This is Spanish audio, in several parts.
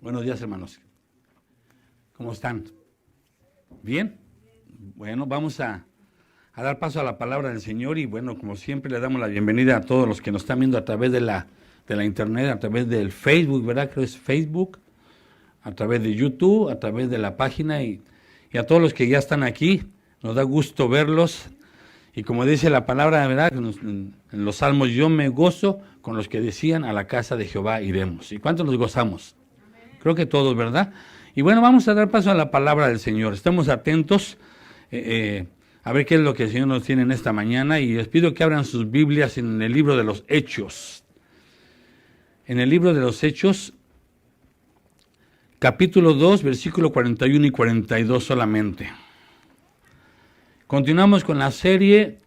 Buenos días, hermanos. ¿Cómo están? ¿Bien? Bueno, vamos a dar paso a la palabra del Señor y bueno, como siempre le damos la bienvenida a todos los que nos están viendo a través de la internet, a través del Facebook, ¿verdad? Creo que es Facebook, a través de YouTube, a través de la página y a todos los que ya están aquí. Nos da gusto verlos y como dice la palabra, ¿verdad? En los salmos, yo me gozo con los que decían a la casa de Jehová iremos. ¿Y cuántos nos gozamos? Creo que todos, ¿verdad? Y bueno, vamos a dar paso a la palabra del Señor. Estamos atentos a ver qué es lo que el Señor nos tiene en esta mañana y les pido que abran sus Biblias en el libro de los Hechos. En el libro de los Hechos, capítulo 2, versículo 41 y 42 solamente. Continuamos con la serie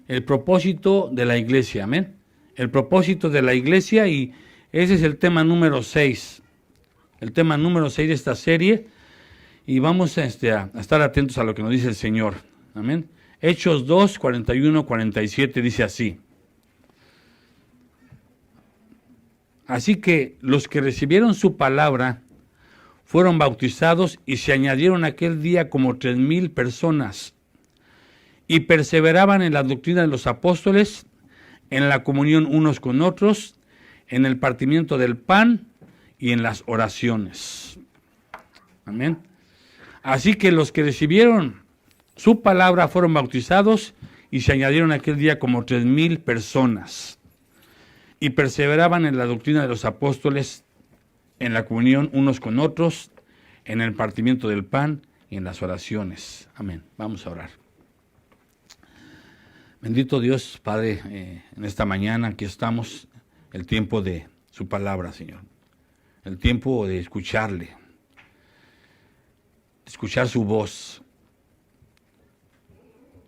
El propósito de la iglesia, amén. El propósito de la iglesia y ese es el tema número 6. El tema número 6 de esta serie y vamos a estar atentos a lo que nos dice el Señor. Amén. Hechos 2, 41, 47 dice así. Así que los que recibieron su palabra fueron bautizados y se añadieron aquel día como 3,000 personas y perseveraban en la doctrina de los apóstoles, en la comunión unos con otros, en el partimiento del pan y en las oraciones. Amén. Así que los que recibieron su palabra fueron bautizados y se añadieron aquel día como 3,000 personas y perseveraban en la doctrina de los apóstoles, en la comunión unos con otros, en el partimiento del pan y en las oraciones. Amén. Vamos a orar. Bendito Dios, Padre, en esta mañana aquí estamos, el tiempo de su palabra, Señor. El tiempo de escucharle, escuchar su voz.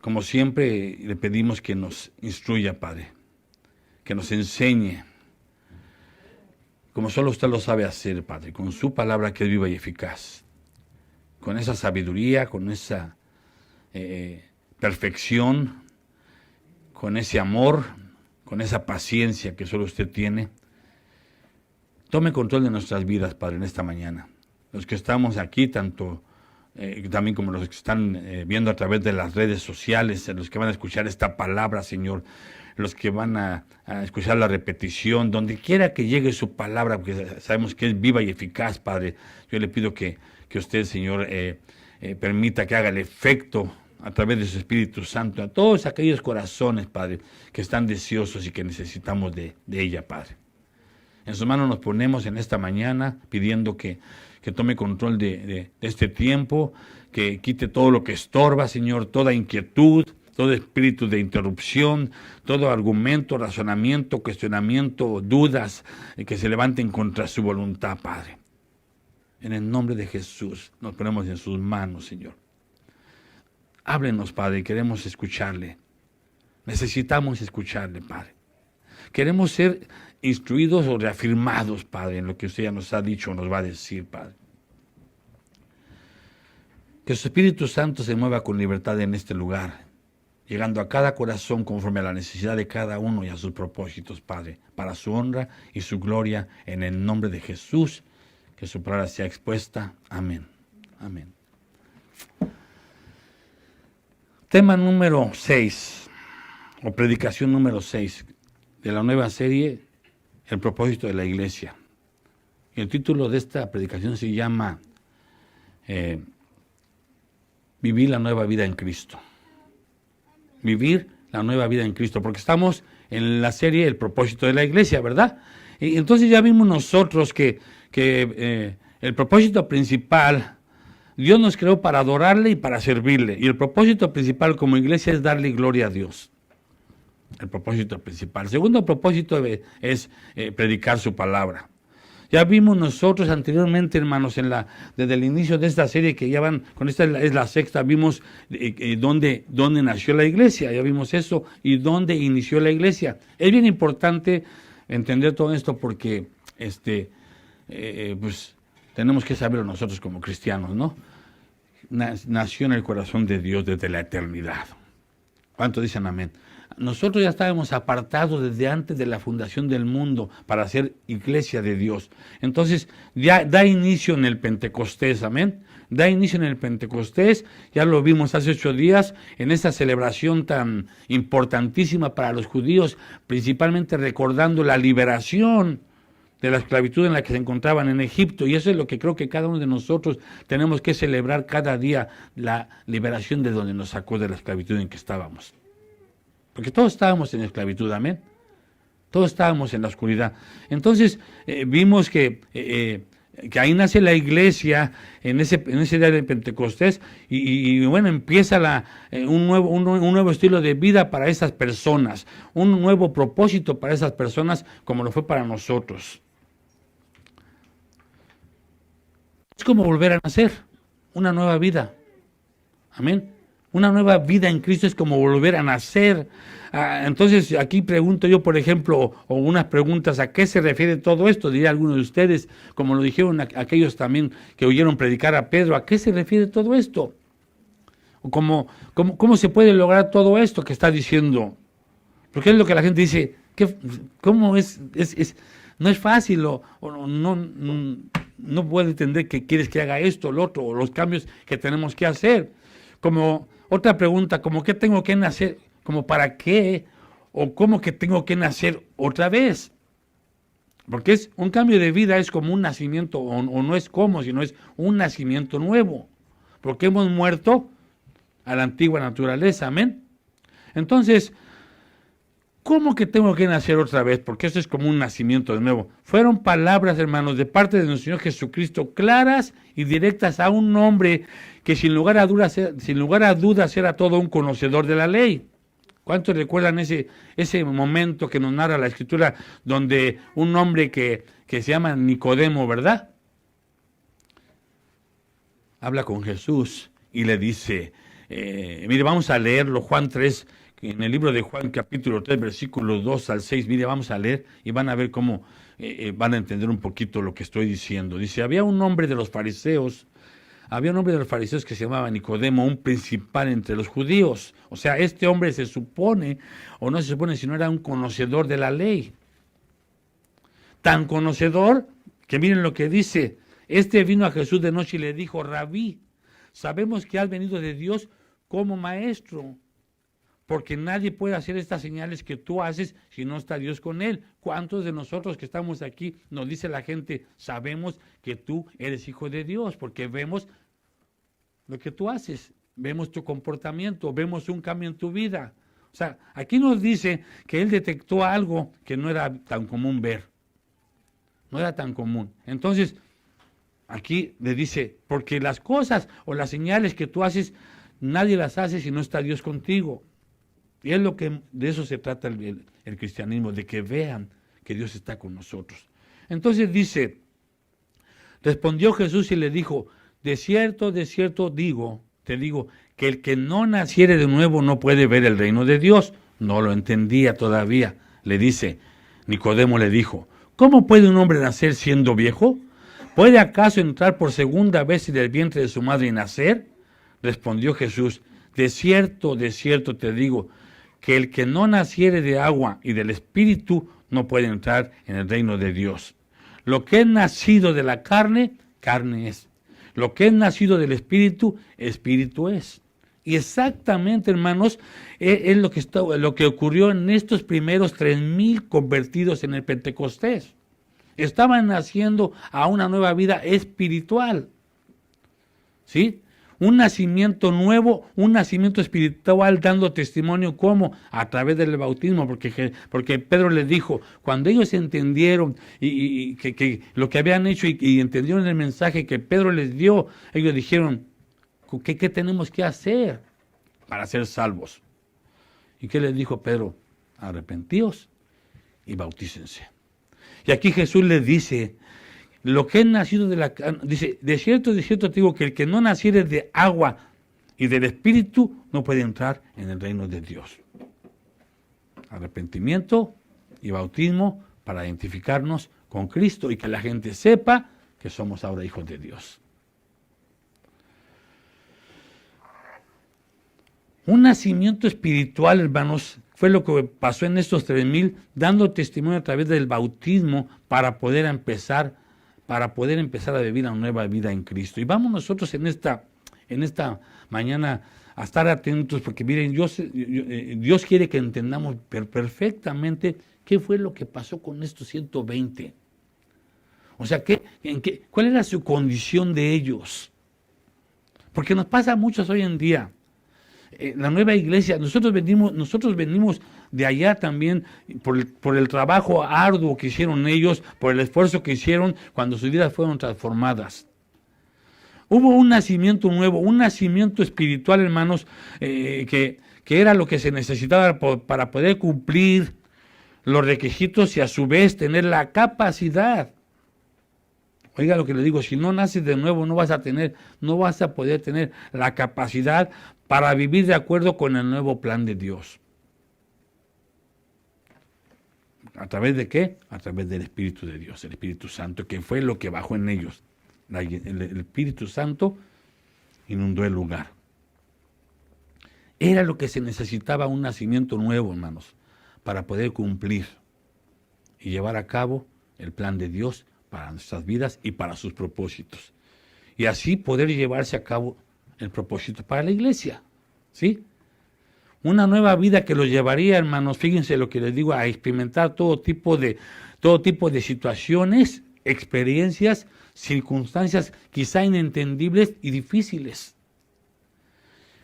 Como siempre le pedimos que nos instruya, Padre, que nos enseñe, como solo usted lo sabe hacer, Padre, con su palabra que es viva y eficaz, con esa sabiduría, con esa perfección, con ese amor, con esa paciencia que solo usted tiene. Tome control de nuestras vidas, Padre, en esta mañana. Los que estamos aquí, tanto también como los que están viendo a través de las redes sociales, los que van a escuchar esta palabra, Señor, los que van a escuchar la repetición, donde quiera que llegue su palabra, porque sabemos que es viva y eficaz, Padre. Yo le pido que usted, Señor, permita que haga el efecto a través de su Espíritu Santo a todos aquellos corazones, Padre, que están deseosos y que necesitamos de ella, Padre. En sus manos nos ponemos en esta mañana pidiendo que tome control de este tiempo, que quite todo lo que estorba, Señor, toda inquietud, todo espíritu de interrupción, todo argumento, razonamiento, cuestionamiento, dudas que se levanten contra su voluntad, Padre. En el nombre de Jesús nos ponemos en sus manos, Señor. Háblenos, Padre, queremos escucharle. Necesitamos escucharle, Padre. Queremos ser instruidos o reafirmados, Padre, en lo que usted ya nos ha dicho o nos va a decir, Padre. Que su Espíritu Santo se mueva con libertad en este lugar, llegando a cada corazón conforme a la necesidad de cada uno y a sus propósitos, Padre, para su honra y su gloria, en el nombre de Jesús, que su palabra sea expuesta. Amén. Amén. Tema número 6, o predicación número 6, de la nueva serie, El propósito de la iglesia. El título de esta predicación se llama Vivir la nueva vida en Cristo. Vivir la nueva vida en Cristo, porque estamos en la serie El propósito de la iglesia, ¿verdad? Y entonces ya vimos nosotros que el propósito principal, Dios nos creó para adorarle y para servirle. Y el propósito principal como iglesia es darle gloria a Dios. el propósito principal. El segundo propósito es predicar su palabra. Ya vimos nosotros anteriormente, hermanos, desde el inicio de esta serie, que ya van, con esta es la sexta, vimos dónde nació la iglesia, ya vimos eso, y dónde inició la iglesia. Es bien importante entender todo esto porque pues tenemos que saberlo nosotros como cristianos, ¿no? Nació en el corazón de Dios desde la eternidad. ¿Cuántos dicen amén? Nosotros ya estábamos apartados desde antes de la fundación del mundo para ser iglesia de Dios. Entonces, ya da inicio en el Pentecostés, amén. Da inicio en el Pentecostés, ya lo vimos hace 8 días, en esta celebración tan importantísima para los judíos, principalmente recordando la liberación de la esclavitud en la que se encontraban en Egipto. Y eso es lo que creo que cada uno de nosotros tenemos que celebrar cada día, la liberación de donde nos sacó de la esclavitud en que estábamos. Porque todos estábamos en esclavitud, amén. Todos estábamos en la oscuridad. Entonces, vimos que ahí nace la iglesia en ese día de Pentecostés y bueno, empieza un nuevo estilo de vida para esas personas, un nuevo propósito para esas personas como lo fue para nosotros. Es como volver a nacer, una nueva vida. Amén. Una nueva vida en Cristo es como volver a nacer. Entonces, aquí pregunto yo, por ejemplo, o unas preguntas, ¿a qué se refiere todo esto? Diría algunos de ustedes, como lo dijeron aquellos también que oyeron predicar a Pedro, ¿a qué se refiere todo esto? O ¿cómo se puede lograr todo esto que está diciendo? Porque es lo que la gente dice, ¿cómo es? No es fácil, o no puedo entender que quieres que haga esto, lo otro, o los cambios que tenemos que hacer. Como otra pregunta, como ¿qué tengo que nacer? ¿Como para qué? ¿O cómo que tengo que nacer otra vez? Porque es un cambio de vida, es como un nacimiento, o no es como, sino es un nacimiento nuevo. Porque hemos muerto a la antigua naturaleza, amén. Entonces, ¿cómo que tengo que nacer otra vez? Porque eso es como un nacimiento de nuevo. Fueron palabras, hermanos, de parte de nuestro Señor Jesucristo, claras y directas a un hombre que sin lugar a dudas era todo un conocedor de la ley. ¿Cuántos recuerdan ese momento que nos narra la Escritura, donde un hombre que se llama Nicodemo, ¿verdad? Habla con Jesús y le dice, mire, vamos a leerlo, Juan 3, en el libro de Juan capítulo 3, versículos 2 al 6, mire, vamos a leer y van a ver cómo van a entender un poquito lo que estoy diciendo. Dice, había un hombre de los fariseos que se llamaba Nicodemo, un principal entre los judíos. O sea, este hombre se supone, o no se supone, sino era un conocedor de la ley. Tan conocedor que miren lo que dice, este vino a Jesús de noche y le dijo, Rabí, sabemos que has venido de Dios como maestro, porque nadie puede hacer estas señales que tú haces si no está Dios con él. ¿Cuántos de nosotros que estamos aquí nos dice la gente, sabemos que tú eres hijo de Dios, porque vemos lo que tú haces, vemos tu comportamiento, vemos un cambio en tu vida? O sea, aquí nos dice que él detectó algo que no era tan común ver, no era tan común. Entonces, aquí le dice, porque las cosas o las señales que tú haces, nadie las hace si no está Dios contigo. Y es de eso se trata el cristianismo, de que vean que Dios está con nosotros. Entonces dice, respondió Jesús y le dijo, de cierto te digo, que el que no naciere de nuevo no puede ver el reino de Dios. No lo entendía todavía. Le dice, Nicodemo le dijo, ¿cómo puede un hombre nacer siendo viejo? ¿Puede acaso entrar por segunda vez en el vientre de su madre y nacer? Respondió Jesús, de cierto te digo, que el que no naciere de agua y del Espíritu no puede entrar en el reino de Dios. Lo que es nacido de la carne, carne es. Lo que es nacido del Espíritu, Espíritu es. Y exactamente, hermanos, es lo que ocurrió en estos primeros 3,000 convertidos en el Pentecostés. Estaban naciendo a una nueva vida espiritual. ¿Sí? Un nacimiento nuevo, un nacimiento espiritual, dando testimonio como a través del bautismo, porque Pedro les dijo, cuando ellos entendieron y que lo que habían hecho y entendieron el mensaje que Pedro les dio, ellos dijeron, ¿qué tenemos que hacer para ser salvos? ¿Y qué les dijo Pedro? arrepentíos y bautícense. Y aquí Jesús les dice, lo que es nacido de la carne, dice, de cierto te digo que el que no naciere de agua y del Espíritu no puede entrar en el reino de Dios. Arrepentimiento y bautismo para identificarnos con Cristo y que la gente sepa que somos ahora hijos de Dios. Un nacimiento espiritual, hermanos, fue lo que pasó en estos 3,000, dando testimonio a través del bautismo para poder empezar a vivir una nueva vida en Cristo. Y vamos nosotros en esta mañana a estar atentos, porque miren, Dios quiere que entendamos perfectamente qué fue lo que pasó con estos 120. O sea, ¿cuál era su condición de ellos? Porque nos pasa a muchos hoy en día. La nueva iglesia, nosotros venimos de allá también por el trabajo arduo que hicieron ellos, por el esfuerzo que hicieron cuando sus vidas fueron transformadas. Hubo un nacimiento nuevo, un nacimiento espiritual, hermanos, que era lo que se necesitaba para poder cumplir los requisitos y a su vez tener la capacidad. Oiga lo que le digo, si no naces de nuevo no vas a poder tener la capacidad para vivir de acuerdo con el nuevo plan de Dios. ¿A través de qué? A través del Espíritu de Dios, el Espíritu Santo, que fue lo que bajó en ellos. El Espíritu Santo inundó el lugar. Era lo que se necesitaba, un nacimiento nuevo, hermanos, para poder cumplir y llevar a cabo el plan de Dios para nuestras vidas y para sus propósitos. Y así poder llevarse a cabo el propósito para la iglesia, ¿sí? Una nueva vida que los llevaría, hermanos, fíjense lo que les digo, a experimentar todo tipo de situaciones, experiencias, circunstancias quizá inentendibles y difíciles.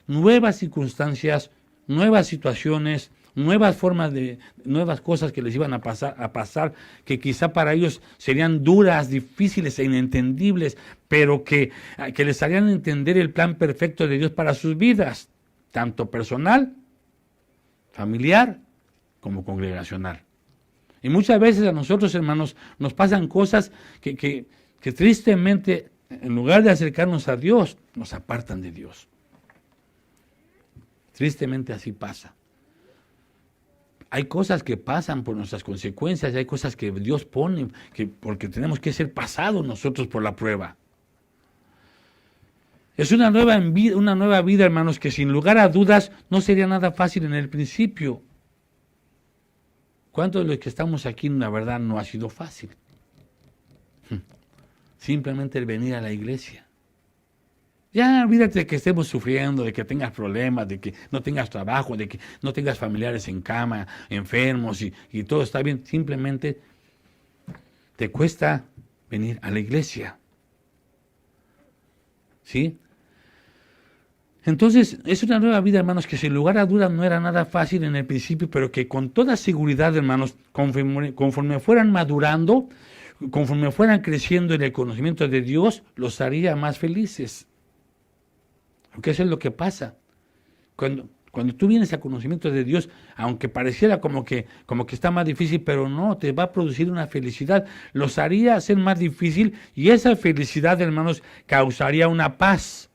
Nuevas circunstancias, nuevas situaciones, nuevas cosas que les iban a pasar, que quizá para ellos serían duras, difíciles e inentendibles, pero que les harían entender el plan perfecto de Dios para sus vidas, tanto personal, familiar, como congregacional. Y muchas veces a nosotros, hermanos, nos pasan cosas que tristemente, en lugar de acercarnos a Dios, nos apartan de Dios. Tristemente así pasa. Hay cosas que pasan por nuestras consecuencias, hay cosas que Dios pone, porque tenemos que ser pasados nosotros por la prueba. Es una nueva vida, hermanos, que sin lugar a dudas no sería nada fácil en el principio. ¿Cuántos de los que estamos aquí, la verdad, no ha sido fácil? Simplemente el venir a la iglesia. Ya olvídate de que estemos sufriendo, de que tengas problemas, de que no tengas trabajo, de que no tengas familiares en cama, enfermos y todo está bien. Simplemente te cuesta venir a la iglesia. ¿Sí? Entonces, es una nueva vida, hermanos, que sin lugar a dudas no era nada fácil en el principio, pero que con toda seguridad, hermanos, conforme fueran madurando, conforme fueran creciendo en el conocimiento de Dios, los haría más felices. Porque eso es lo que pasa. Cuando tú vienes al conocimiento de Dios, aunque pareciera como que está más difícil, pero no, te va a producir una felicidad. Los haría ser más difícil y esa felicidad, hermanos, causaría una paz.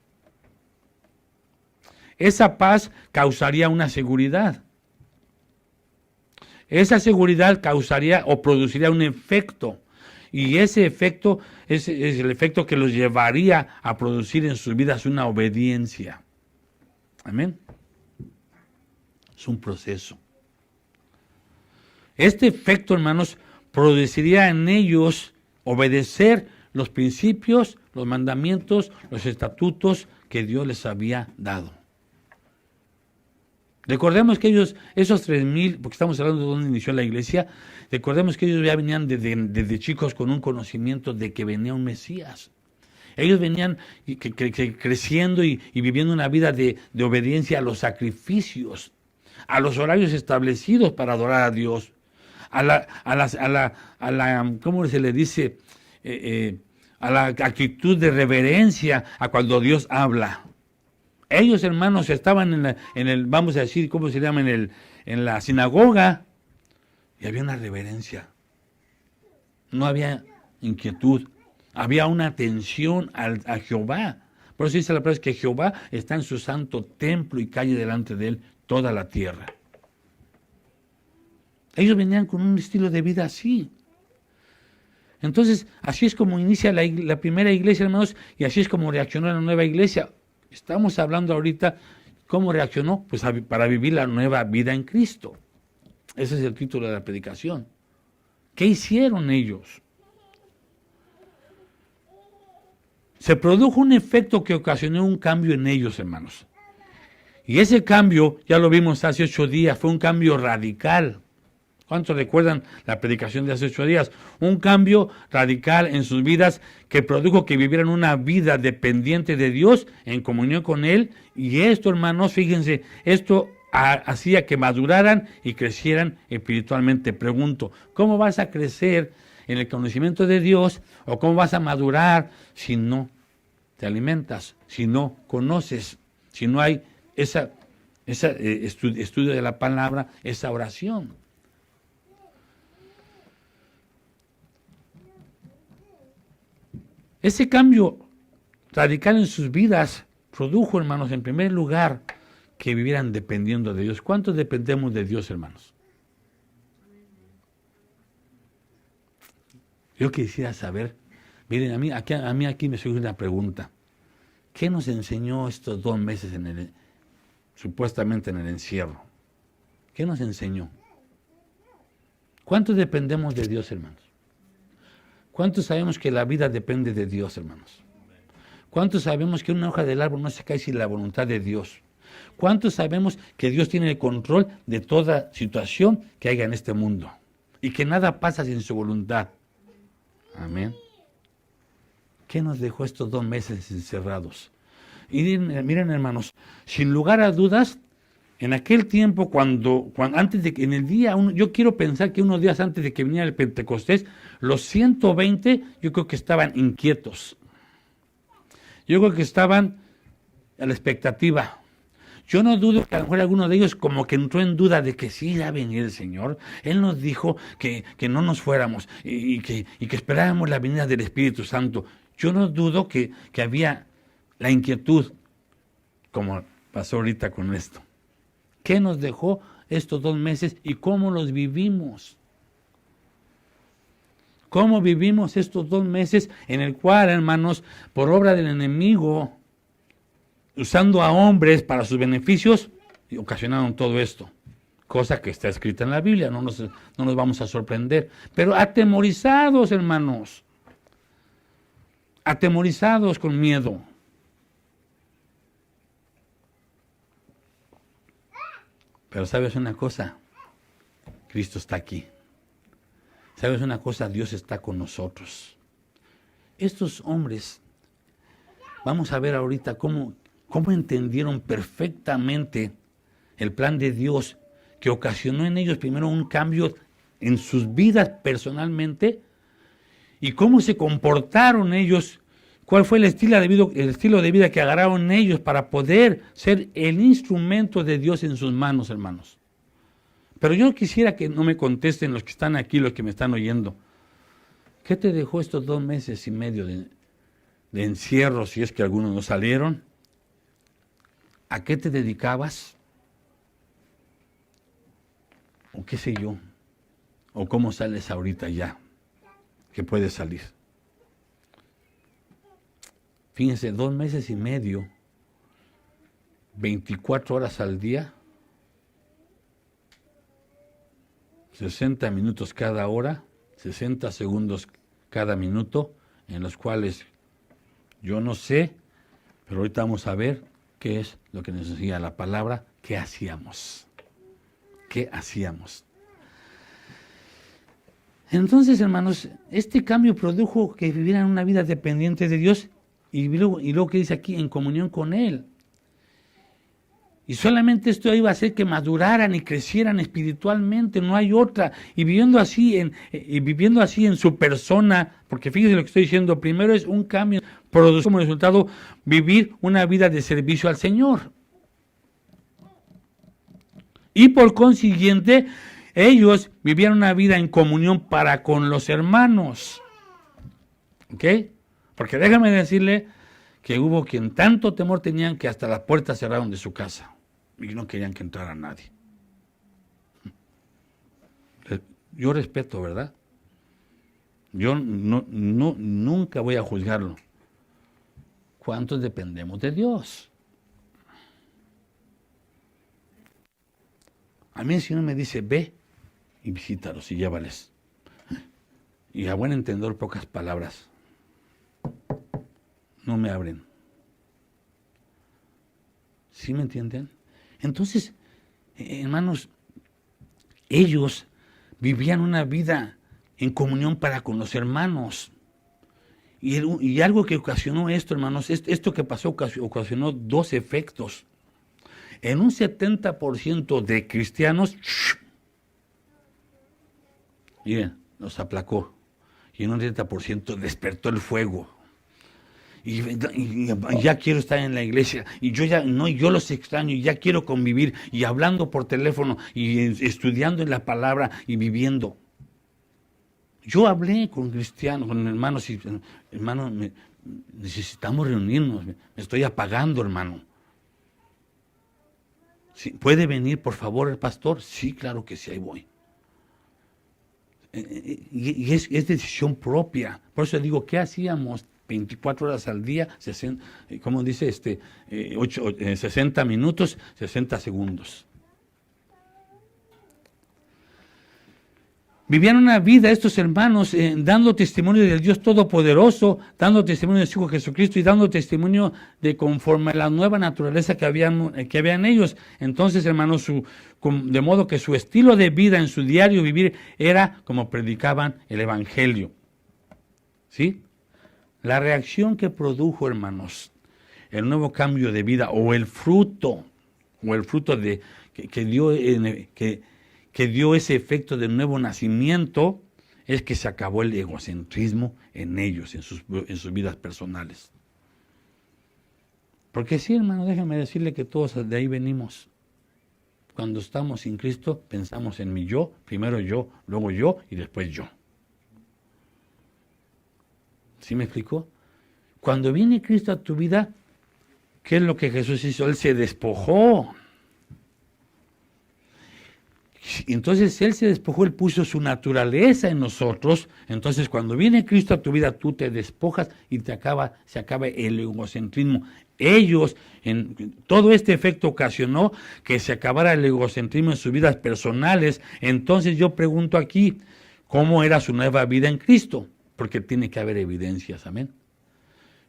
Esa paz causaría una seguridad. Esa seguridad causaría o produciría un efecto. Y ese efecto es el efecto que los llevaría a producir en sus vidas una obediencia. Amén. Es un proceso. Este efecto, hermanos, produciría en ellos obedecer los principios, los mandamientos, los estatutos que Dios les había dado. Recordemos que ellos, esos 3,000, porque estamos hablando de dónde inició la iglesia, recordemos que ellos ya venían desde chicos con un conocimiento de que venía un Mesías. Ellos venían creciendo y viviendo una vida de obediencia a los sacrificios, a los horarios establecidos para adorar a Dios, a la ¿cómo se le dice? A la actitud de reverencia a cuando Dios habla. Ellos, hermanos, estaban vamos a decir, ¿cómo se llama? En la sinagoga, Y había una reverencia. No había inquietud. Había una atención a Jehová. Por eso dice la palabra que Jehová está en su santo templo y calle delante de él toda la tierra. Ellos venían con un estilo de vida así. Entonces, así es como inicia la primera iglesia, hermanos, y así es como reaccionó la nueva iglesia. Estamos hablando ahorita cómo reaccionó, pues para vivir la nueva vida en Cristo. Ese es el título de la predicación. ¿Qué hicieron ellos? Se produjo un efecto que ocasionó un cambio en ellos, hermanos. Y ese cambio, ya lo vimos hace 8 días, fue un cambio radical. ¿Cuántos recuerdan la predicación de hace 8 días? Un cambio radical en sus vidas que produjo que vivieran una vida dependiente de Dios, en comunión con Él. Y esto, hermanos, fíjense, esto hacía que maduraran y crecieran espiritualmente. Pregunto, ¿cómo vas a crecer en el conocimiento de Dios o cómo vas a madurar si no te alimentas, si no conoces, si no hay ese estudio de la palabra, esa oración? Ese cambio radical en sus vidas produjo, hermanos, en primer lugar, que vivieran dependiendo de Dios. ¿Cuántos dependemos de Dios, hermanos? Yo quisiera saber, miren, a mí aquí me surge una pregunta. ¿Qué nos enseñó estos 2 meses supuestamente en el encierro? ¿Qué nos enseñó? ¿Cuántos dependemos de Dios, hermanos? ¿Cuántos sabemos que la vida depende de Dios, hermanos? ¿Cuántos sabemos que una hoja del árbol no se cae sin la voluntad de Dios? ¿Cuántos sabemos que Dios tiene el control de toda situación que haya en este mundo? Y que nada pasa sin su voluntad. Amén. ¿Qué nos dejó estos 2 meses encerrados? Y miren, hermanos, sin lugar a dudas, en aquel tiempo, en el día, yo quiero pensar que unos días antes de que viniera el Pentecostés, los 120, yo creo que estaban inquietos. Yo creo que estaban a la expectativa. Yo no dudo que a lo mejor alguno de ellos como que entró en duda de que sí iba a venir el Señor. Él nos dijo que no nos fuéramos y que esperáramos la venida del Espíritu Santo. Yo no dudo que había la inquietud, como pasó ahorita con esto. ¿Qué nos dejó estos 2 meses y cómo los vivimos? ¿Cómo vivimos estos 2 meses en el cual, hermanos, por obra del enemigo, usando a hombres para sus beneficios, ocasionaron todo esto? Cosa que está escrita en la Biblia, no nos vamos a sorprender. Pero atemorizados, hermanos. Atemorizados con miedo. Pero ¿sabes una cosa? Cristo está aquí. ¿Sabes una cosa? Dios está con nosotros. Estos hombres, vamos a ver ahorita cómo entendieron perfectamente el plan de Dios que ocasionó en ellos primero un cambio en sus vidas personalmente y cómo se comportaron ellos, cuál fue el estilo de vida que agarraron ellos para poder ser el instrumento de Dios en sus manos, hermanos. Pero yo quisiera que no me contesten los que están aquí, los que me están oyendo. ¿Qué te dejó estos 2 meses y medio de encierro, si es que algunos no salieron? ¿A qué te dedicabas? ¿O qué sé yo? ¿O cómo sales ahorita ya? Que puedes salir. Fíjense, 2 meses y medio, 24 horas al día, 60 minutos cada hora, 60 segundos cada minuto, en los cuales yo no sé, pero ahorita vamos a ver qué es lo que nos decía la palabra, qué hacíamos. ¿Qué hacíamos? Entonces, hermanos, este cambio produjo que vivieran una vida dependiente de Dios y luego que dice aquí, en comunión con Él. Y solamente esto iba a hacer que maduraran y crecieran espiritualmente, no hay otra. Y viviendo así en su persona, porque fíjense lo que estoy diciendo, primero es un cambio, produce como resultado vivir una vida de servicio al Señor. Y por consiguiente, ellos vivían una vida en comunión para con los hermanos. ¿Ok? Porque déjame decirle que hubo quien tanto temor tenían que hasta las puertas cerraron de su casa y no querían que entrara nadie. Yo respeto, ¿verdad? Yo nunca voy a juzgarlo. ¿Cuántos dependemos de Dios? A mí el Señor me dice, ve y visítalos y llévales. Y a buen entendedor, pocas palabras. No me abren. ¿Sí me entienden? Entonces, hermanos, ellos vivían una vida en comunión para con los hermanos. Y algo que ocasionó esto, hermanos, esto que pasó ocasionó dos efectos. En un 70% de cristianos, miren, los aplacó. Y en un 30% despertó el fuego. Y ya quiero estar en la iglesia, y yo los extraño, y ya quiero convivir, y hablando por teléfono, y estudiando en la palabra, y viviendo. Yo hablé con cristianos, con hermanos, y hermano, necesitamos reunirnos, me estoy apagando, hermano. ¿Sí? ¿Puede venir, por favor, el pastor? Sí, claro que sí, ahí voy. Y es decisión propia. Por eso digo, ¿qué hacíamos 24 horas al día? 60, ¿cómo dice? 60 minutos, 60 segundos. Vivían una vida estos hermanos dando testimonio del Dios Todopoderoso, dando testimonio de su Hijo Jesucristo y dando testimonio de conforme a la nueva naturaleza que habían ellos. Entonces, hermanos, de modo que su estilo de vida en su diario vivir era como predicaban el Evangelio. ¿Sí? La reacción que produjo, hermanos, el nuevo cambio de vida o el fruto de que dio ese efecto de nuevo nacimiento, es que se acabó el egocentrismo en ellos, en sus vidas personales. Porque sí, hermano, déjame decirle que todos de ahí venimos. Cuando estamos sin Cristo, pensamos en mi yo, primero yo, luego yo y después yo. ¿Sí me explicó? Cuando viene Cristo a tu vida, ¿qué es lo que Jesús hizo? Él se despojó. Entonces Él se despojó, Él puso su naturaleza en nosotros. Entonces cuando viene Cristo a tu vida, tú te despojas y se acaba el egocentrismo. Ellos, todo este efecto ocasionó que se acabara el egocentrismo en sus vidas personales. Entonces yo pregunto aquí, ¿cómo era su nueva vida en Cristo? Porque tiene que haber evidencias, amén.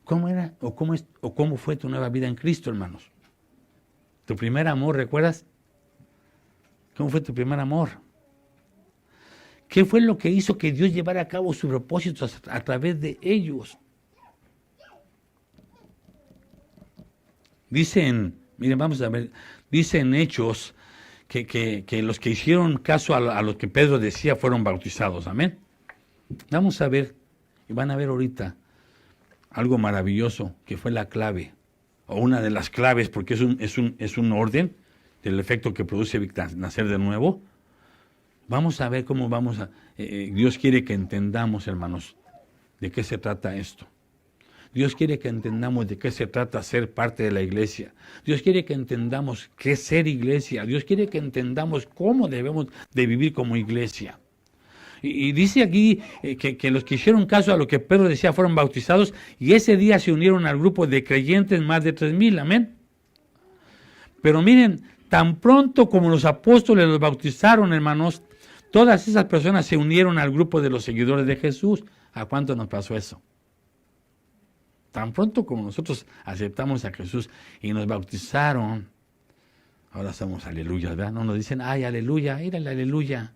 ¿Cómo era o cómo fue tu nueva vida en Cristo, hermanos? Tu primer amor, ¿recuerdas? ¿Cómo fue tu primer amor? ¿Qué fue lo que hizo que Dios llevara a cabo sus propósitos a través de ellos? Miren, vamos a ver, dice en Hechos que los que hicieron caso a lo que Pedro decía fueron bautizados, amén. Vamos a ver, y van a ver ahorita algo maravilloso que fue la clave, o una de las claves, porque es un orden del efecto que produce nacer de nuevo. Vamos a ver cómo Dios quiere que entendamos, hermanos, de qué se trata esto. Dios quiere que entendamos de qué se trata ser parte de la iglesia. Dios quiere que entendamos qué es ser iglesia. Dios quiere que entendamos cómo debemos de vivir como iglesia. Y dice aquí que los que hicieron caso a lo que Pedro decía fueron bautizados, y ese día se unieron al grupo de creyentes más de 3,000, amén. Pero miren, tan pronto como los apóstoles los bautizaron, hermanos, todas esas personas se unieron al grupo de los seguidores de Jesús. ¿A cuánto nos pasó eso? Tan pronto como nosotros aceptamos a Jesús y nos bautizaron, ahora somos aleluyas, ¿verdad? No nos dicen, ay, aleluya, írale, aleluya.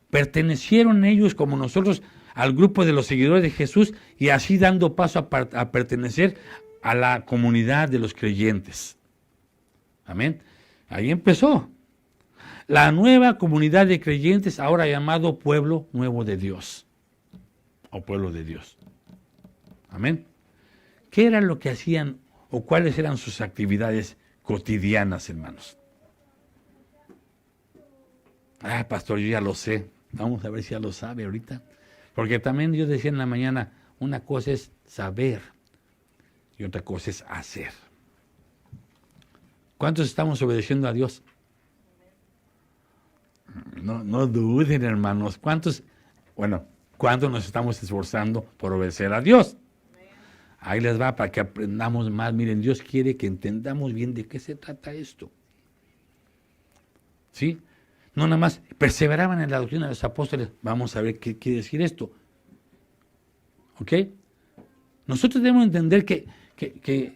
Pertenecieron ellos como nosotros al grupo de los seguidores de Jesús y así dando paso a pertenecer a la comunidad de los creyentes. Amén. Ahí empezó. La nueva comunidad de creyentes, ahora llamado pueblo nuevo de Dios. O pueblo de Dios. Amén. ¿Qué era lo que hacían o cuáles eran sus actividades cotidianas, hermanos? Ah, pastor, yo ya lo sé. Vamos a ver si ya lo sabe ahorita. Porque también Dios decía en la mañana, una cosa es saber y otra cosa es hacer. ¿Cuántos estamos obedeciendo a Dios? No duden, hermanos. ¿Cuántos nos estamos esforzando por obedecer a Dios? Ahí les va para que aprendamos más. Miren, Dios quiere que entendamos bien de qué se trata esto. ¿Sí? No nada más perseveraban en la doctrina de los apóstoles. Vamos a ver qué quiere decir esto. ¿Ok? Nosotros debemos entender que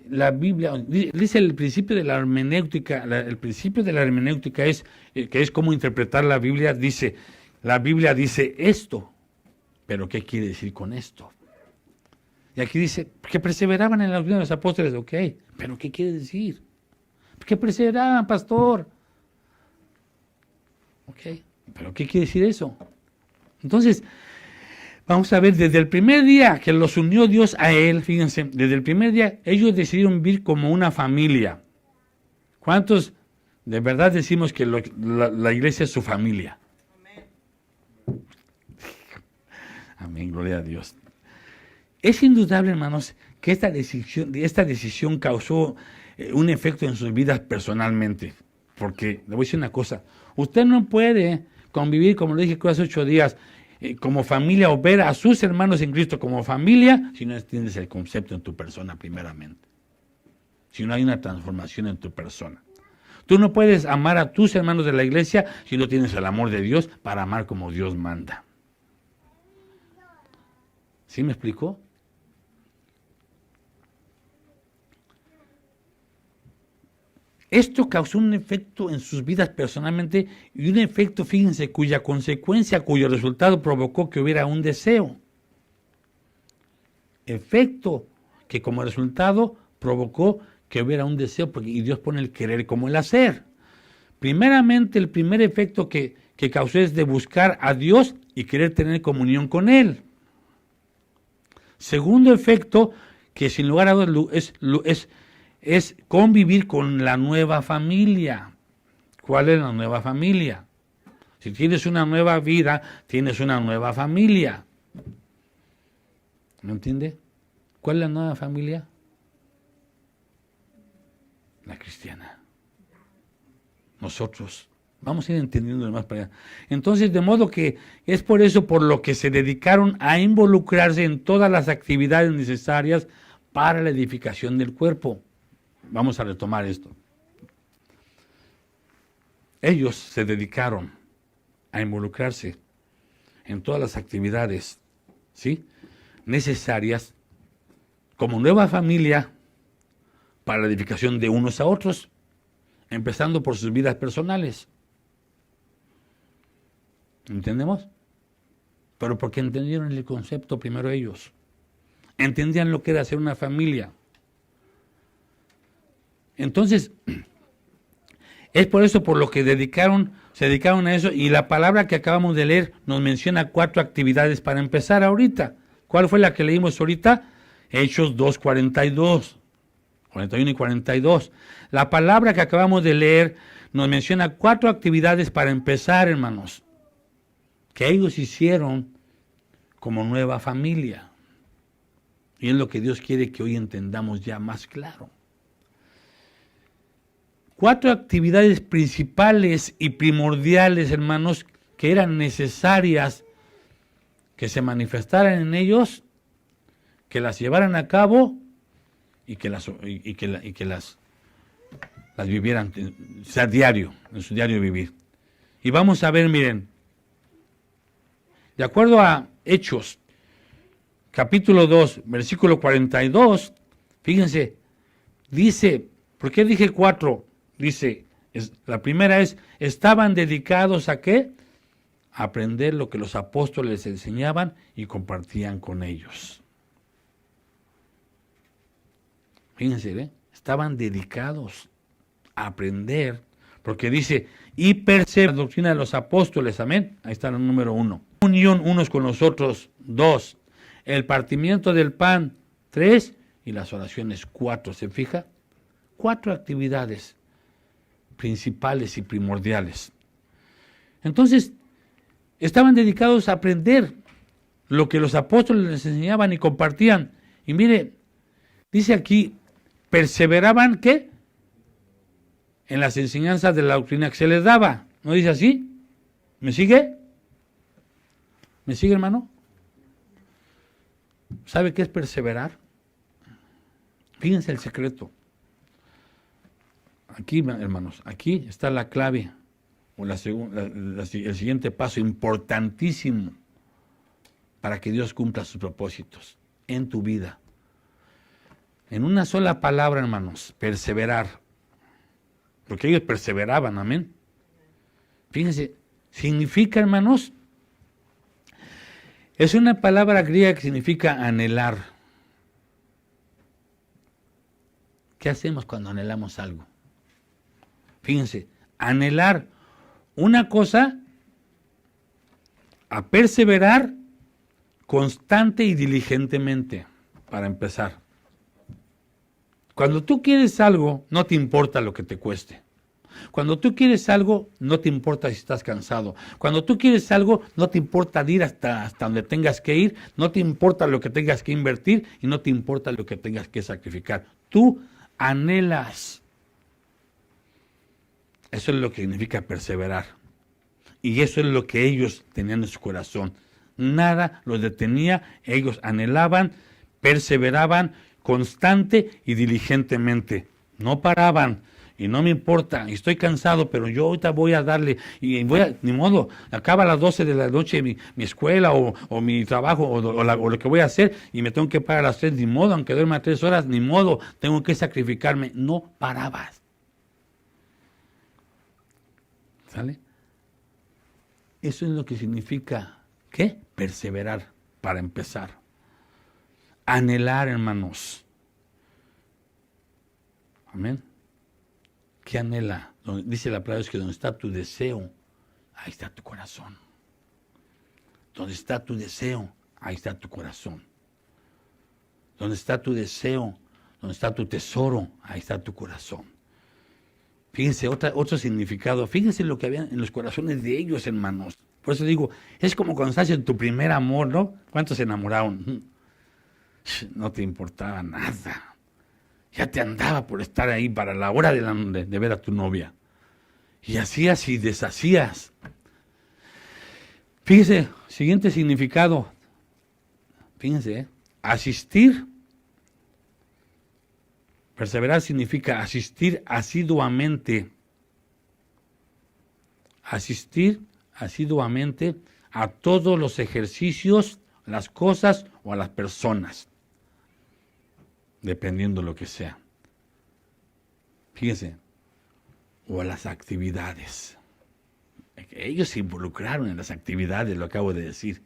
la Biblia, dice el principio de la hermenéutica, el principio de la hermenéutica es, que es cómo interpretar la Biblia, la Biblia dice esto, pero ¿qué quiere decir con esto? Y aquí dice, que perseveraban en la doctrina de los apóstoles, ok, pero ¿qué quiere decir? Que perseveraban, pastor. Ok, pero ¿qué quiere decir eso? Entonces, vamos a ver, desde el primer día que los unió Dios a él, fíjense, desde el primer día ellos decidieron vivir como una familia. ¿Cuántos de verdad decimos que la iglesia es su familia? Amén. Amén, gloria a Dios. Es indudable, hermanos, que esta decisión causó un efecto en sus vidas personalmente. Porque, le voy a decir una cosa, usted no puede convivir, como le dije hace 8 días, como familia o ver a sus hermanos en Cristo como familia si no entiendes el concepto en tu persona primeramente. Si no hay una transformación en tu persona. Tú no puedes amar a tus hermanos de la iglesia si no tienes el amor de Dios para amar como Dios manda. ¿Sí me explicó? Esto causó un efecto en sus vidas personalmente y un efecto, fíjense, cuyo resultado provocó que hubiera un deseo. Efecto que como resultado provocó que hubiera un deseo, y Dios pone el querer como el hacer. Primeramente, el primer efecto que causó es de buscar a Dios y querer tener comunión con Él. Segundo efecto, que sin lugar a dudas es convivir con la nueva familia. ¿Cuál es la nueva familia? Si tienes una nueva vida, tienes una nueva familia. ¿Me entiende? ¿Cuál es la nueva familia? La cristiana. Nosotros. Vamos a ir entendiendo más para allá. Entonces, de modo que es por eso por lo que se dedicaron a involucrarse en todas las actividades necesarias para la edificación del cuerpo. Vamos a retomar esto. Ellos se dedicaron a involucrarse en todas las actividades, ¿sí?, necesarias como nueva familia para la edificación de unos a otros, empezando por sus vidas personales. ¿Entendemos? Pero porque entendieron el concepto primero ellos. Entendían lo que era ser una familia. Entonces, es por eso por lo que se dedicaron a eso, y la palabra que acabamos de leer nos menciona 4 actividades para empezar ahorita. ¿Cuál fue la que leímos ahorita? Hechos 2:42, 41 y 42. La palabra que acabamos de leer nos menciona 4 actividades para empezar, hermanos, que ellos hicieron como nueva familia. Y es lo que Dios quiere que hoy entendamos ya más claro. 4 actividades principales y primordiales, hermanos, que eran necesarias que se manifestaran en ellos, que las llevaran a cabo y que las vivieran, o sea, diario, en su diario vivir. Y vamos a ver, miren, de acuerdo a Hechos, capítulo 2, versículo 42, fíjense, dice, ¿por qué dije 4? Dice, la primera es, estaban dedicados ¿a qué? A aprender lo que los apóstoles enseñaban y compartían con ellos. Fíjense, estaban dedicados a aprender, porque dice, y perseverar la doctrina de los apóstoles, amén. Ahí está el número 1. Unión unos con los otros, 2. El partimiento del pan, 3. Y las oraciones, 4. ¿Se fija? 4 actividades principales y primordiales. Entonces, estaban dedicados a aprender lo que los apóstoles les enseñaban y compartían. Y mire, dice aquí, perseveraban, ¿qué? En las enseñanzas de la doctrina que se les daba. ¿No dice así? ¿Me sigue? ¿Me sigue, hermano? ¿Sabe qué es perseverar? Fíjense el secreto. Aquí, hermanos, aquí está la clave, o el siguiente paso importantísimo para que Dios cumpla sus propósitos en tu vida. En una sola palabra, hermanos, perseverar. Porque ellos perseveraban, amén. Fíjense, significa, hermanos, es una palabra griega que significa anhelar. ¿Qué hacemos cuando anhelamos algo? Fíjense, anhelar una cosa a perseverar constante y diligentemente, para empezar. Cuando tú quieres algo, no te importa lo que te cueste. Cuando tú quieres algo, no te importa si estás cansado. Cuando tú quieres algo, no te importa ir hasta donde tengas que ir, no te importa lo que tengas que invertir y no te importa lo que tengas que sacrificar. Tú anhelas. Eso es lo que significa perseverar. Y eso es lo que ellos tenían en su corazón. Nada los detenía, ellos anhelaban, perseveraban constante y diligentemente. No paraban. Y no me importa, y estoy cansado, pero yo ahorita voy a darle, y ni modo, acaba a las 12 de la noche mi escuela o mi trabajo o lo que voy a hacer, y me tengo que parar a las 3, ni modo, aunque duerma 3 horas, ni modo, tengo que sacrificarme. No parabas. ¿Sale? Eso es lo que significa, ¿qué? Perseverar, para empezar. Anhelar, hermanos. Amén. ¿Qué anhela? Dice la palabra es que donde está tu deseo, ahí está tu corazón. Donde está tu deseo, ahí está tu corazón. Donde está tu deseo, donde está tu tesoro, ahí está tu corazón. Fíjense, otro significado. Fíjense lo que había en los corazones de ellos, hermanos. Por eso digo, es como cuando estás en tu primer amor, ¿no? ¿Cuántos se enamoraron? No te importaba nada. Ya te andaba por estar ahí para la hora de ver a tu novia. Y hacías y deshacías. Fíjense, siguiente significado. Fíjense, asistir. Perseverar significa asistir asiduamente. Asistir asiduamente a todos los ejercicios, las cosas o a las personas. Dependiendo lo que sea. Fíjense, o a las actividades. Ellos se involucraron en las actividades, lo acabo de decir.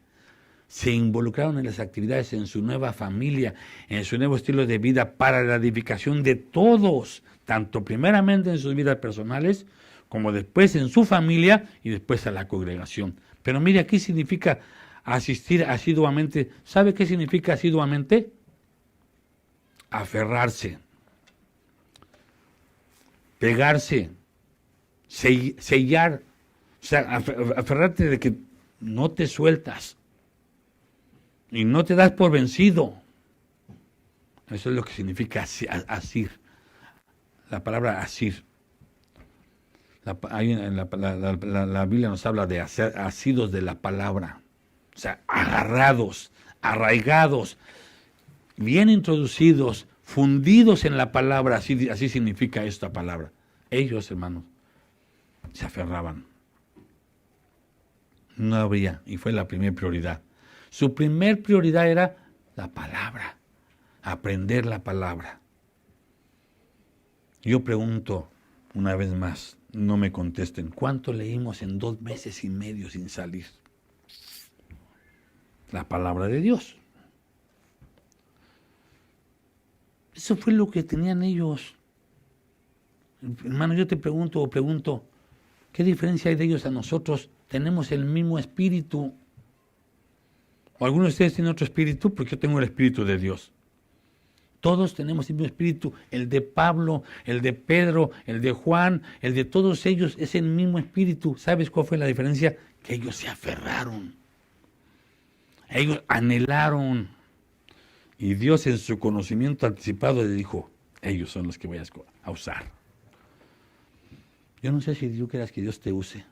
Se involucraron en las actividades, en su nueva familia, en su nuevo estilo de vida para la edificación de todos, tanto primeramente en sus vidas personales, como después en su familia y después a la congregación. Pero mire, aquí significa asistir asiduamente. ¿Sabe qué significa asiduamente? Aferrarse, pegarse, sellar, o sea, aferrarte de que no te sueltas y no te das por vencido. Eso es lo que significa asir. La palabra asir. La Biblia nos habla de asidos de la palabra, o sea, agarrados, arraigados, bien introducidos, fundidos en la palabra, así significa esta palabra. Ellos, hermanos, se aferraban. No habría, y fue la primera prioridad. Su primer prioridad era la palabra, aprender la palabra. Yo pregunto una vez más, no me contesten, ¿cuánto leímos en 2 meses y medio sin salir? La palabra de Dios. Eso fue lo que tenían ellos. Hermano, yo te pregunto, ¿qué diferencia hay de ellos a nosotros? Tenemos el mismo espíritu. O algunos de ustedes tienen otro espíritu, porque yo tengo el espíritu de Dios. Todos tenemos el mismo espíritu, el de Pablo, el de Pedro, el de Juan, el de todos ellos es el mismo espíritu. ¿Sabes cuál fue la diferencia? Que ellos se aferraron, ellos anhelaron. Y Dios en su conocimiento anticipado le dijo, ellos son los que voy a usar. Yo no sé si tú quieras que Dios te use.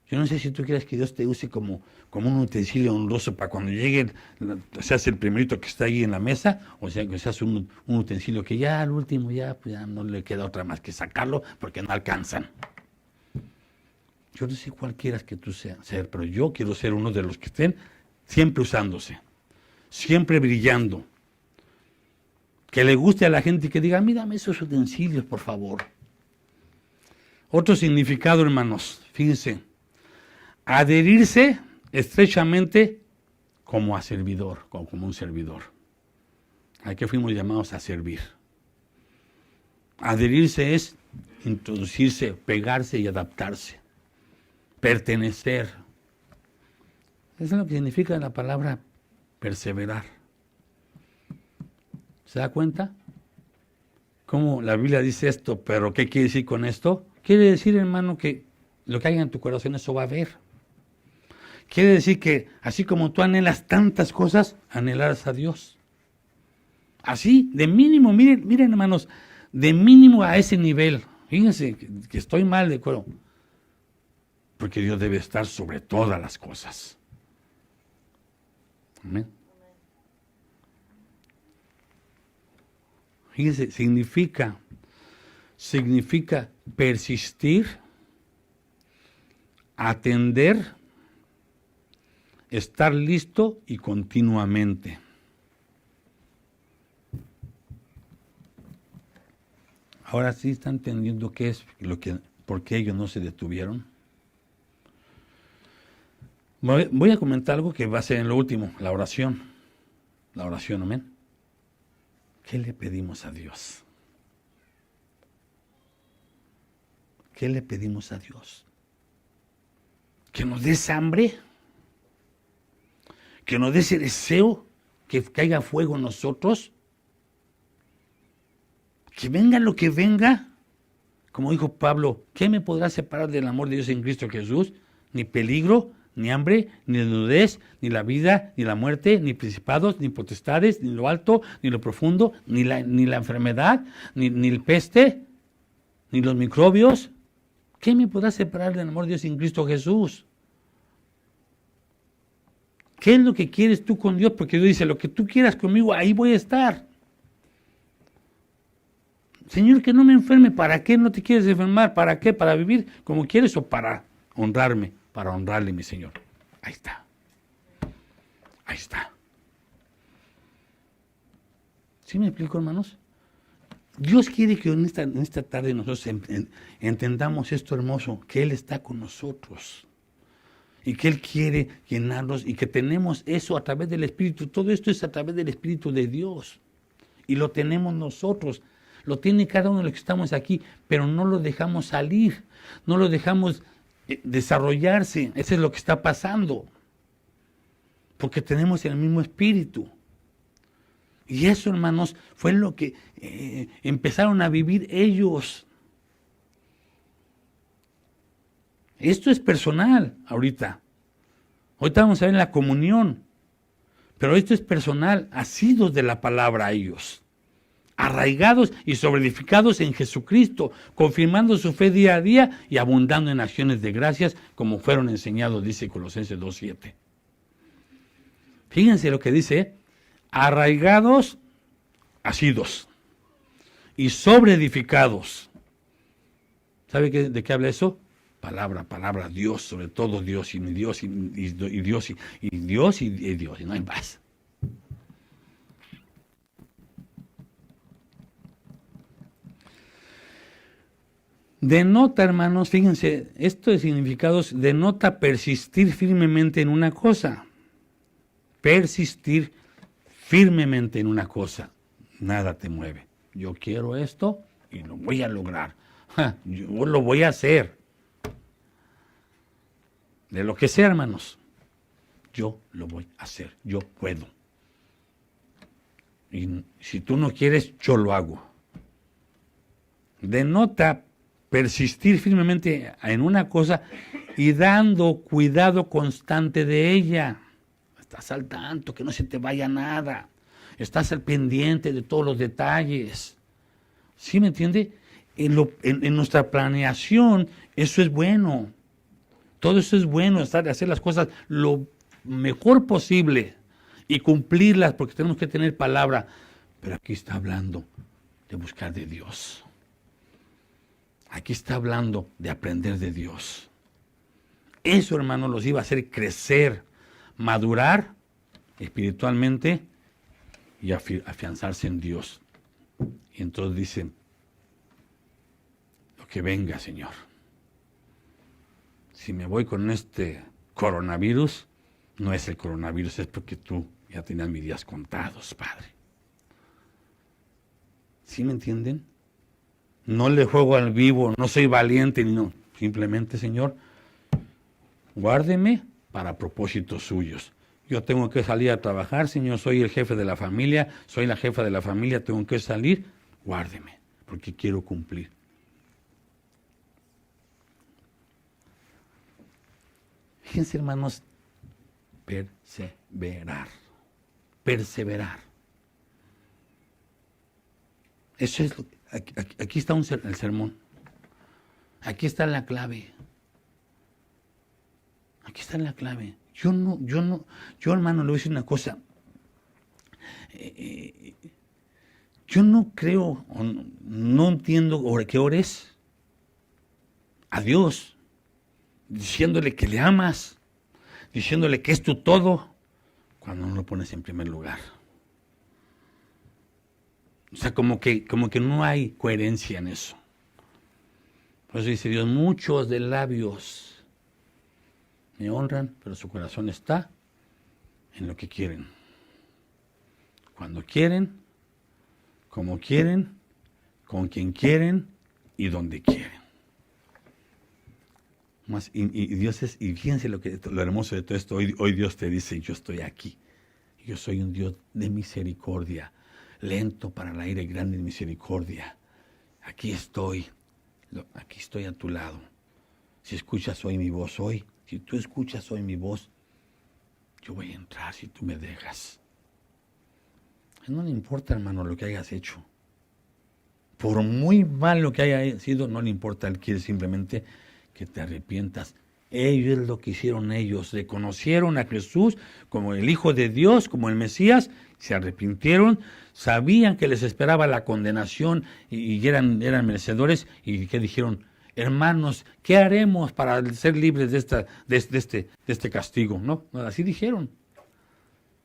Yo no sé si tú quieres que Dios te use como un utensilio honroso para cuando llegue, seas el primerito que está ahí en la mesa, o sea, que seas un utensilio que ya al último pues ya no le queda otra más que sacarlo porque no alcanzan. Yo no sé cuál quieras que tú seas, pero yo quiero ser uno de los que estén siempre usándose, siempre brillando. Que le guste a la gente y que diga, mírame esos utensilios, por favor. Otro significado, hermanos, fíjense. Adherirse estrechamente como a servidor, como un servidor. ¿A qué fuimos llamados a servir? Adherirse es introducirse, pegarse y adaptarse. Pertenecer. Eso es lo que significa la palabra perseverar. ¿Se da cuenta? Cómo la Biblia dice esto, pero ¿qué quiere decir con esto? Quiere decir, hermano, que lo que haya en tu corazón, eso va a haber. Quiere decir que así como tú anhelas tantas cosas, anhelarás a Dios. Así, de mínimo, miren hermanos, de mínimo a ese nivel. Fíjense que estoy mal de acuerdo. Porque Dios debe estar sobre todas las cosas. Amén. Fíjense, significa persistir, atender, estar listo y continuamente. Ahora sí están entendiendo qué es por qué ellos no se detuvieron. Voy a comentar algo que va a ser en lo último, la oración. La oración, amén. ¿Qué le pedimos a Dios? ¿Qué le pedimos a Dios? ¿Que nos des hambre? ¿Que nos des ese deseo? ¿Que caiga fuego en nosotros? ¿Que venga lo que venga? Como dijo Pablo, ¿qué me podrá separar del amor de Dios en Cristo Jesús? Ni peligro, ni hambre, ni desnudez, ni la vida, ni la muerte, ni principados, ni potestades, ni lo alto, ni lo profundo, ni la enfermedad, ni el peste, ni los microbios. ¿Qué me podrá separar del amor de Dios en Cristo Jesús? ¿Qué es lo que quieres tú con Dios? Porque Dios dice, lo que tú quieras conmigo, ahí voy a estar. Señor, que no me enferme. ¿Para qué no te quieres enfermar? ¿Para qué? ¿Para vivir como quieres o para honrarme? Para honrarle, mi Señor. Ahí está. Ahí está. ¿Sí me explico, hermanos? Dios quiere que en esta tarde nosotros entendamos esto hermoso, que Él está con nosotros y que Él quiere llenarnos y que tenemos eso a través del Espíritu. Todo esto es a través del Espíritu de Dios y lo tenemos nosotros. Lo tiene cada uno de los que estamos aquí, pero no lo dejamos salir, no lo dejamos desarrollarse. Eso es lo que está pasando, porque tenemos el mismo Espíritu. Y eso, hermanos, fue lo que empezaron a vivir ellos. Esto es personal ahorita. Ahorita vamos a ver la comunión. Pero esto es personal, asidos de la palabra a ellos. Arraigados y sobreedificados en Jesucristo, confirmando su fe día a día y abundando en acciones de gracias, como fueron enseñados, dice Colosenses 2:7. Fíjense lo que dice, arraigados, asidos y sobreedificados. ¿Sabe de qué habla eso? Palabra, Dios, sobre todo Dios, y Dios, y Dios, y Dios, y Dios, y no hay más. Denota, hermanos, fíjense, esto de significados denota persistir firmemente en una cosa. Persistir firmemente en una cosa. Nada te mueve. Yo quiero esto y lo voy a lograr. Yo lo voy a hacer. De lo que sea, hermanos. Yo lo voy a hacer. Yo puedo. Y si tú no quieres, yo lo hago. Denota persistir firmemente en una cosa y dando cuidado constante de ella. Estás al tanto, que no se te vaya nada. Estás al pendiente de todos los detalles. ¿Sí me entiende? En nuestra planeación, eso es bueno. Todo eso es bueno, hacer las cosas lo mejor posible y cumplirlas, porque tenemos que tener palabra. Pero aquí está hablando de buscar de Dios. Aquí está hablando de aprender de Dios. Eso, hermano, los iba a hacer crecer, madurar espiritualmente y afianzarse en Dios. Y entonces dicen, lo que venga, Señor. Si me voy con este coronavirus, no es el coronavirus, es porque tú ya tenías mis días contados, Padre. ¿Sí me entienden? No le juego al vivo, no soy valiente, no. Simplemente, Señor, guárdeme para propósitos suyos. Yo tengo que salir a trabajar, Señor, soy el jefe de la familia, soy la jefa de la familia, tengo que salir, guárdeme, porque quiero cumplir. Fíjense, hermanos, perseverar. Eso es, aquí está el sermón. Aquí está la clave. Aquí está la clave. Yo, hermano, le voy a decir una cosa. Yo no creo, no entiendo que ores a Dios, diciéndole que le amas, diciéndole que es tu todo, cuando no lo pones en primer lugar. O sea, como que no hay coherencia en eso. Por eso dice Dios, muchos de labios me honran, pero su corazón está en lo que quieren. Cuando quieren, como quieren, con quien quieren y donde quieren. Y Dios es, y fíjense lo hermoso de todo esto, hoy Dios te dice, yo estoy aquí. Yo soy un Dios de misericordia, lento para la ira y grande en misericordia. Aquí estoy a tu lado. Si escuchas hoy mi voz hoy, si tú escuchas hoy mi voz, yo voy a entrar si tú me dejas. No le importa, hermano, lo que hayas hecho. Por muy mal lo que haya sido, no le importa. Él quiere simplemente que te arrepientas. Ellos es lo que hicieron ellos. Reconocieron a Jesús como el Hijo de Dios, como el Mesías. Se arrepintieron. Sabían que les esperaba la condenación y eran merecedores. ¿Y qué dijeron? Hermanos, ¿qué haremos para ser libres de este castigo? No, así dijeron.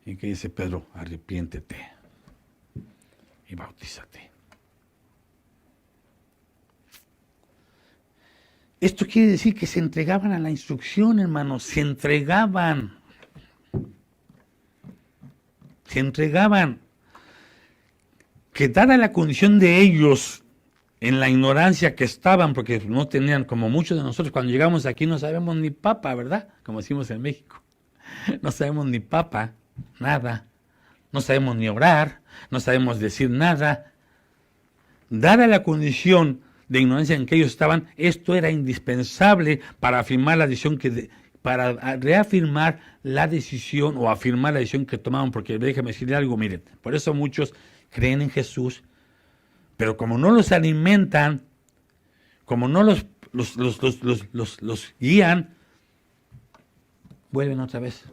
¿Y qué dice Pedro? Arrepiéntete y bautízate. Esto quiere decir que se entregaban a la instrucción, hermanos, se entregaban. Que dada la condición de ellos, en la ignorancia que estaban, porque no tenían, como muchos de nosotros, cuando llegamos aquí no sabemos ni papa, ¿verdad? Como decimos en México. No sabemos ni papa, nada. No sabemos ni orar, no sabemos decir nada. Dada la condición de ignorancia en que ellos estaban, esto era indispensable para afirmar la decisión para reafirmar la decisión o afirmar la decisión que tomaban, porque déjame decirle algo, miren, por eso muchos creen en Jesús, pero como no los alimentan, como no los guían, vuelven otra vez.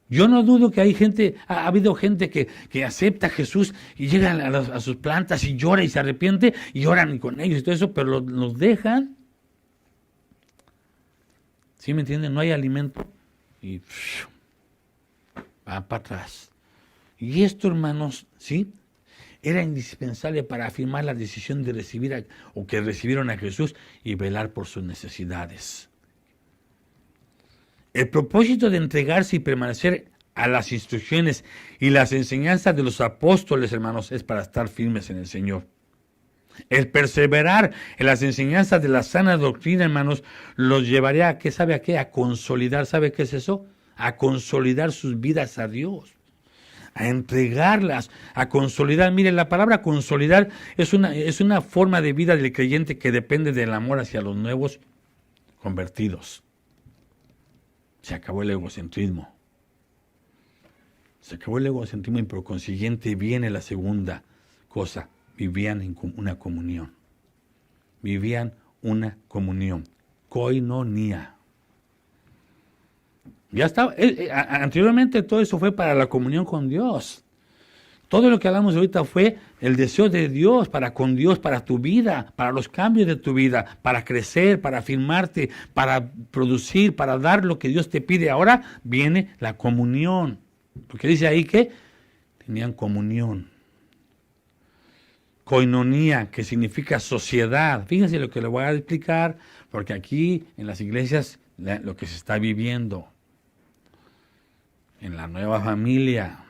Yo no dudo que ha habido gente que acepta a Jesús y llegan a sus plantas y llora y se arrepiente y oran con ellos y todo eso, pero los dejan. ¿Sí me entienden? No hay alimento y va para atrás. Y esto, hermanos, ¿sí? Era indispensable para afirmar la decisión de que recibieron a Jesús y velar por sus necesidades. El propósito de entregarse y permanecer a las instrucciones y las enseñanzas de los apóstoles, hermanos, es para estar firmes en el Señor. El perseverar en las enseñanzas de la sana doctrina, hermanos, los llevaría a, ¿sabe a qué? A consolidar, ¿sabe qué es eso? A consolidar sus vidas a Dios. a entregarlas, a consolidar. Mire, la palabra consolidar es una forma de vida del creyente que depende del amor hacia los nuevos convertidos. Se acabó el egocentrismo. Se acabó el egocentrismo y por consiguiente viene la segunda cosa. Vivían en una comunión. Vivían una comunión. Koinonía. Ya estaba. Anteriormente todo eso fue para la comunión con Dios. Todo lo que hablamos ahorita fue el deseo de Dios para con Dios, para tu vida, para los cambios de tu vida, para crecer, para afirmarte, para producir, para dar lo que Dios te pide. Ahora viene la comunión. Porque dice ahí que tenían comunión. Koinonía, que significa sociedad. Fíjense lo que le voy a explicar, porque aquí en las iglesias lo que se está viviendo, en la nueva familia.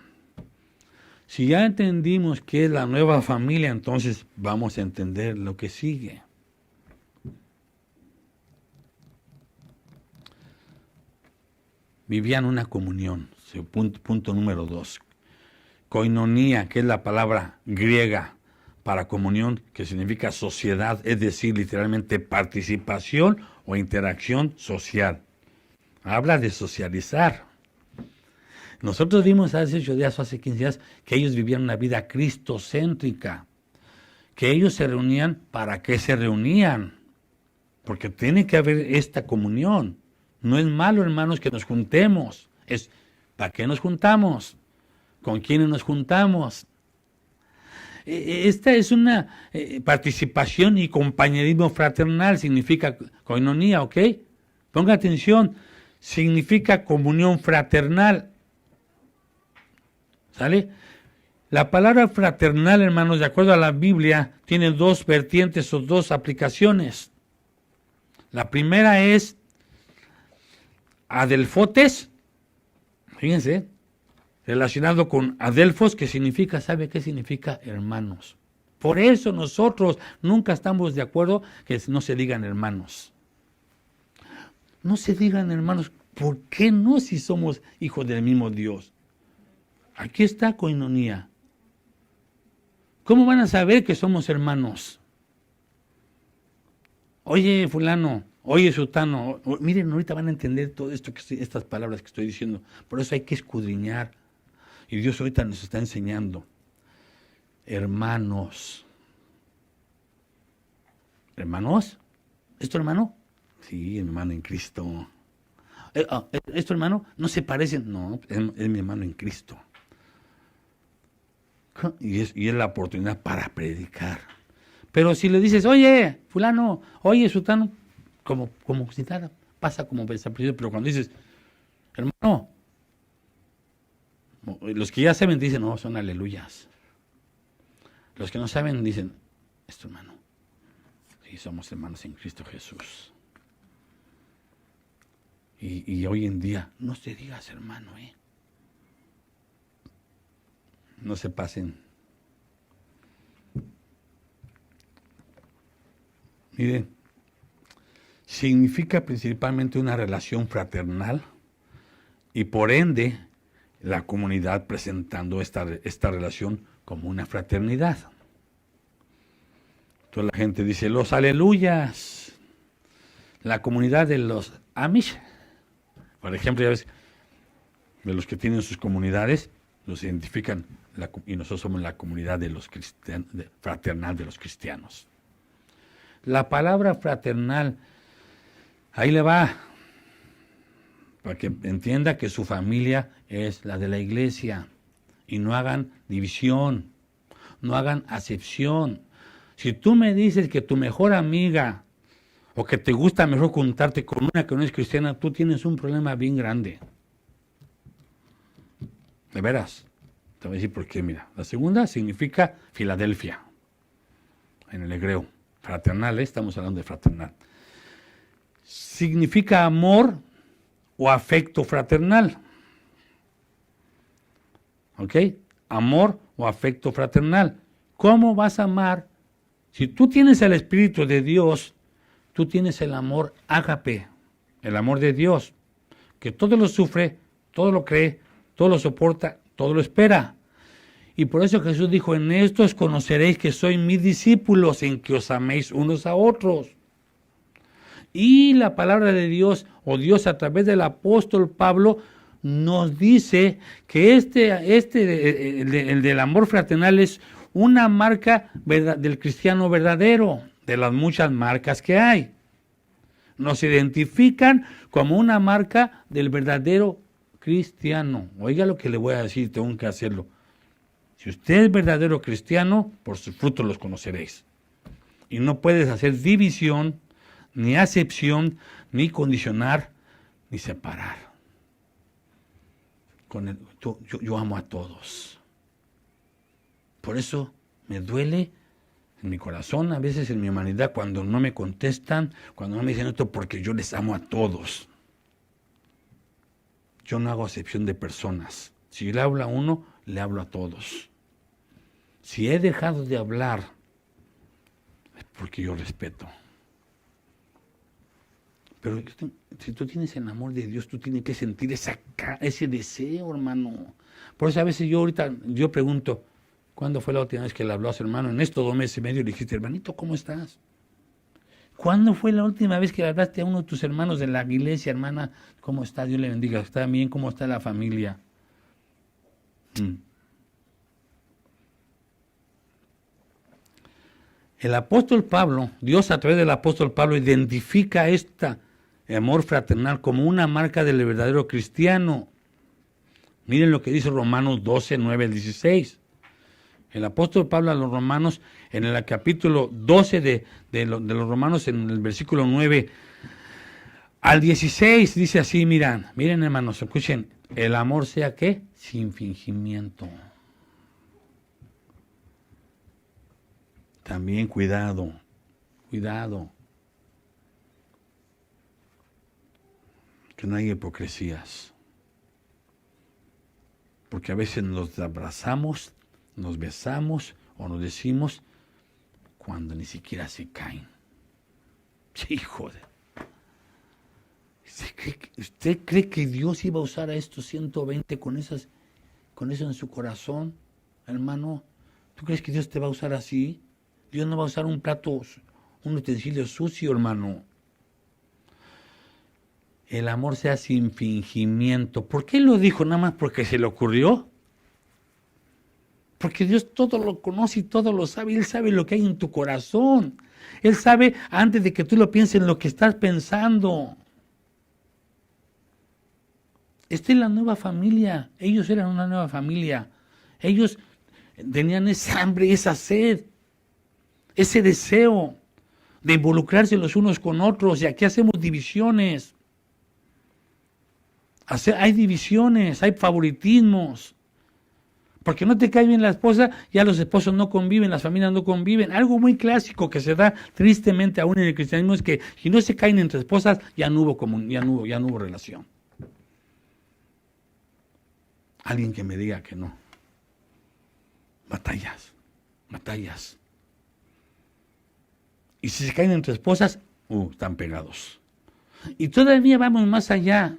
Si ya entendimos qué es la nueva familia, entonces vamos a entender lo que sigue. Vivían una comunión. Punto número 2. Koinonía, que es la palabra griega para comunión, que significa sociedad, es decir, literalmente participación o interacción social. Habla de socializar. Nosotros vimos hace 8 días o hace 15 días que ellos vivían una vida cristocéntrica, que ellos se reunían. ¿Para qué se reunían? Porque tiene que haber esta comunión. No es malo, hermanos, que nos juntemos. Es ¿para qué nos juntamos? ¿Con quiénes nos juntamos? Esta es una participación y compañerismo fraternal, significa koinonía, ¿ok? Ponga atención, significa comunión fraternal. ¿Sale? La palabra fraternal, hermanos, de acuerdo a la Biblia, tiene 2 vertientes o 2 aplicaciones. La primera es adelfotes, fíjense, relacionado con adelfos, que significa, ¿sabe qué significa? Hermanos. Por eso nosotros nunca estamos de acuerdo que no se digan hermanos. No se digan hermanos, ¿por qué no si somos hijos del mismo Dios? Aquí está koinonía. ¿Cómo van a saber que somos hermanos? Oye, fulano, oye, sutano. Miren, ahorita van a entender todo esto, estas palabras que estoy diciendo. Por eso hay que escudriñar. Y Dios ahorita nos está enseñando. Hermanos. ¿Hermanos? ¿Es tu hermano? Sí, hermano en Cristo. ¿Es tu hermano? ¿No se parecen? No, es mi hermano en Cristo. Y es la oportunidad para predicar. Pero si le dices, oye, fulano, oye, sutano, como si nada, pasa como desapercibido. Pero cuando dices, hermano, los que ya saben dicen, no, son aleluyas. Los que no saben dicen, es tu hermano. Sí, somos hermanos en Cristo Jesús. Y hoy en día, no te digas hermano, no se pasen. Miren, significa principalmente una relación fraternal y por ende la comunidad presentando esta relación como una fraternidad. Toda la gente dice los aleluyas. La comunidad de los Amish, por ejemplo, ya ves, de los que tienen sus comunidades, los identifican, y nosotros somos la comunidad de los fraternal de los cristianos. La palabra fraternal, ahí le va, para que entienda que su familia es la de la iglesia, y no hagan división, no hagan acepción. Si tú me dices que tu mejor amiga, o que te gusta mejor juntarte con una que no es cristiana, tú tienes un problema bien grande. De veras. Te voy a decir por qué, mira. La segunda significa Filadelfia, en el hebreo. Fraternal, estamos hablando de fraternal. Significa amor o afecto fraternal. ¿Ok? Amor o afecto fraternal. ¿Cómo vas a amar? Si tú tienes el Espíritu de Dios, tú tienes el amor ágape, el amor de Dios, que todo lo sufre, todo lo cree, todo lo soporta, todo lo espera. Y por eso Jesús dijo, en estos conoceréis que sois mis discípulos, en que os améis unos a otros. Y la palabra de Dios, o Dios a través del apóstol Pablo, nos dice que el del amor fraternal es una marca del cristiano verdadero, de las muchas marcas que hay. Nos identifican como una marca del verdadero cristiano. Oiga lo que le voy a decir, tengo que hacerlo. Si usted es verdadero cristiano, por sus frutos los conoceréis. Y no puedes hacer división, ni acepción, ni condicionar, ni separar. Yo amo a todos. Por eso me duele en mi corazón, a veces en mi humanidad, cuando no me contestan, cuando no me dicen esto, porque yo les amo a todos. Yo no hago acepción de personas. Si le hablo a uno, le hablo a todos. Si he dejado de hablar, es porque yo respeto. Pero si tú tienes el amor de Dios, tú tienes que sentir ese deseo, hermano. Por eso a veces yo pregunto, ¿cuándo fue la última vez que le habló a su hermano? En estos 2 meses y medio le dijiste, hermanito, ¿cómo estás? ¿Cuándo fue la última vez que le hablaste a uno de tus hermanos de la iglesia, hermana? ¿Cómo está? Dios le bendiga. ¿Está bien? ¿Cómo está la familia? El apóstol Pablo, Dios a través del apóstol Pablo identifica este amor fraternal como una marca del verdadero cristiano. Miren lo que dice Romanos 12, 9 al 16. El apóstol Pablo a los romanos, en el capítulo 12 de los romanos, en el versículo 9 al 16, dice así, miren hermanos, escuchen, el amor sea ¿qué? Sin fingimiento. También cuidado. Que no haya hipocresías. Porque a veces nos abrazamos, nos besamos o nos decimos cuando ni siquiera se caen. Hijo de... ¿Usted cree que Dios iba a usar a estos 120 con eso en su corazón, hermano? ¿Tú crees que Dios te va a usar así? Dios no va a usar un utensilio sucio, hermano. El amor sea sin fingimiento. ¿Por qué lo dijo? ¿Nada más porque se le ocurrió? Porque Dios todo lo conoce y todo lo sabe. Él sabe lo que hay en tu corazón. Él sabe antes de que tú lo pienses lo que estás pensando. Esta es la nueva familia. Ellos eran una nueva familia. Ellos tenían esa hambre, esa sed, ese deseo de involucrarse los unos con otros. Y aquí hacemos divisiones. Hay divisiones, hay favoritismos. Porque no te cae bien la esposa, ya los esposos no conviven, las familias no conviven. Algo muy clásico que se da tristemente aún en el cristianismo es que si no se caen entre esposas, ya no hubo relación. Alguien que me diga que no. Batallas. Y si se caen entre esposas, están pegados. Y todavía vamos más allá.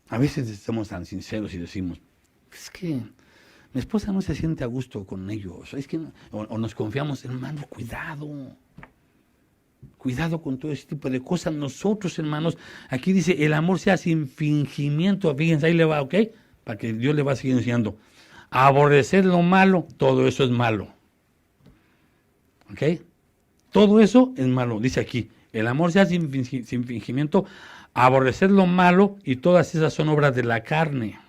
A veces estamos tan sinceros y decimos, es que mi esposa no se siente a gusto con ellos. Es que o nos confiamos, hermano, cuidado con todo ese tipo de cosas. Nosotros, hermanos, aquí dice, el amor sea sin fingimiento. Fíjense, ahí le va, ¿ok? Para que Dios le va a seguir enseñando. Aborrecer lo malo, todo eso es malo. ¿Ok? Todo eso es malo, dice aquí. El amor sea sin fingimiento, aborrecer lo malo, y todas esas son obras de la carne.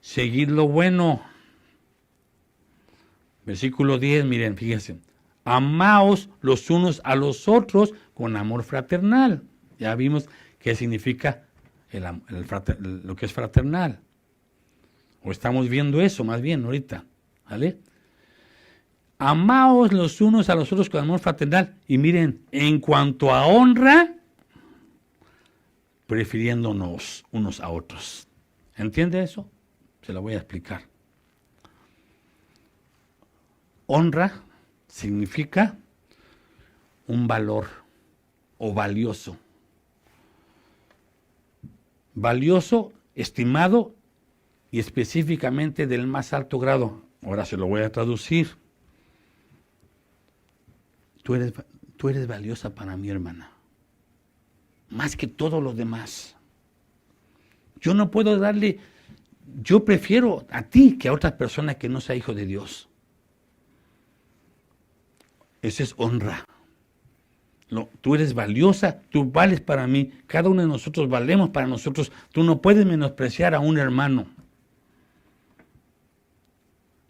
Seguid lo bueno. Versículo 10, miren, fíjense. Amaos los unos a los otros con amor fraternal. Ya vimos qué significa lo que es fraternal. O estamos viendo eso más bien ahorita. ¿Vale? Amaos los unos a los otros con amor fraternal. Y miren, en cuanto a honra, prefiriéndonos unos a otros. ¿Entiende eso? Se lo voy a explicar. Honra significa un valor o valioso. Valioso, estimado y específicamente del más alto grado. Ahora se lo voy a traducir. Tú eres valiosa para mí, hermana, más que todos los demás. Yo no puedo yo prefiero a ti que a otra persona que no sea hijo de Dios. Esa es honra. Tú eres valiosa, tú vales para mí, cada uno de nosotros valemos para nosotros. Tú no puedes menospreciar a un hermano.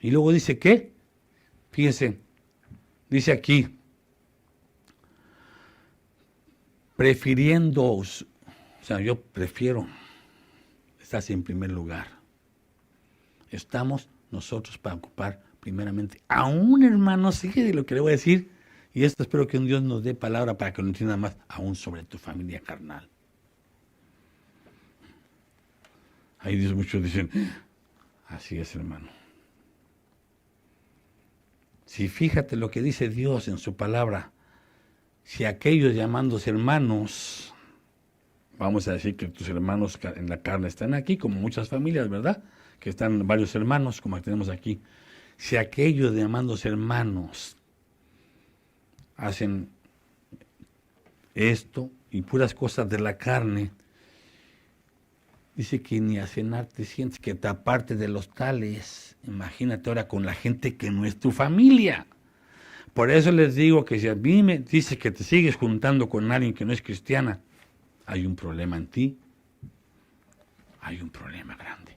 Y luego dice, ¿qué? Fíjese, dice aquí, prefiriéndoos, o sea, yo prefiero, estás en primer lugar. Estamos nosotros para ocupar primeramente a un hermano, sigue lo que le voy a decir, y esto espero que un Dios nos dé palabra para que lo entienda más, aún sobre tu familia carnal. Ahí muchos dicen, así es, hermano. Si fíjate lo que dice Dios en su palabra, si aquellos llamándose hermanos, vamos a decir que tus hermanos en la carne están aquí, como muchas familias, ¿verdad? Que están varios hermanos, como tenemos aquí. Si aquellos llamándose hermanos hacen esto y puras cosas de la carne, dice que ni a cenar te sientes, que te apartes de los tales. Imagínate ahora con la gente que no es tu familia. Por eso les digo que si a mí me dices que te sigues juntando con alguien que no es cristiana, hay un problema en ti. Hay un problema grande.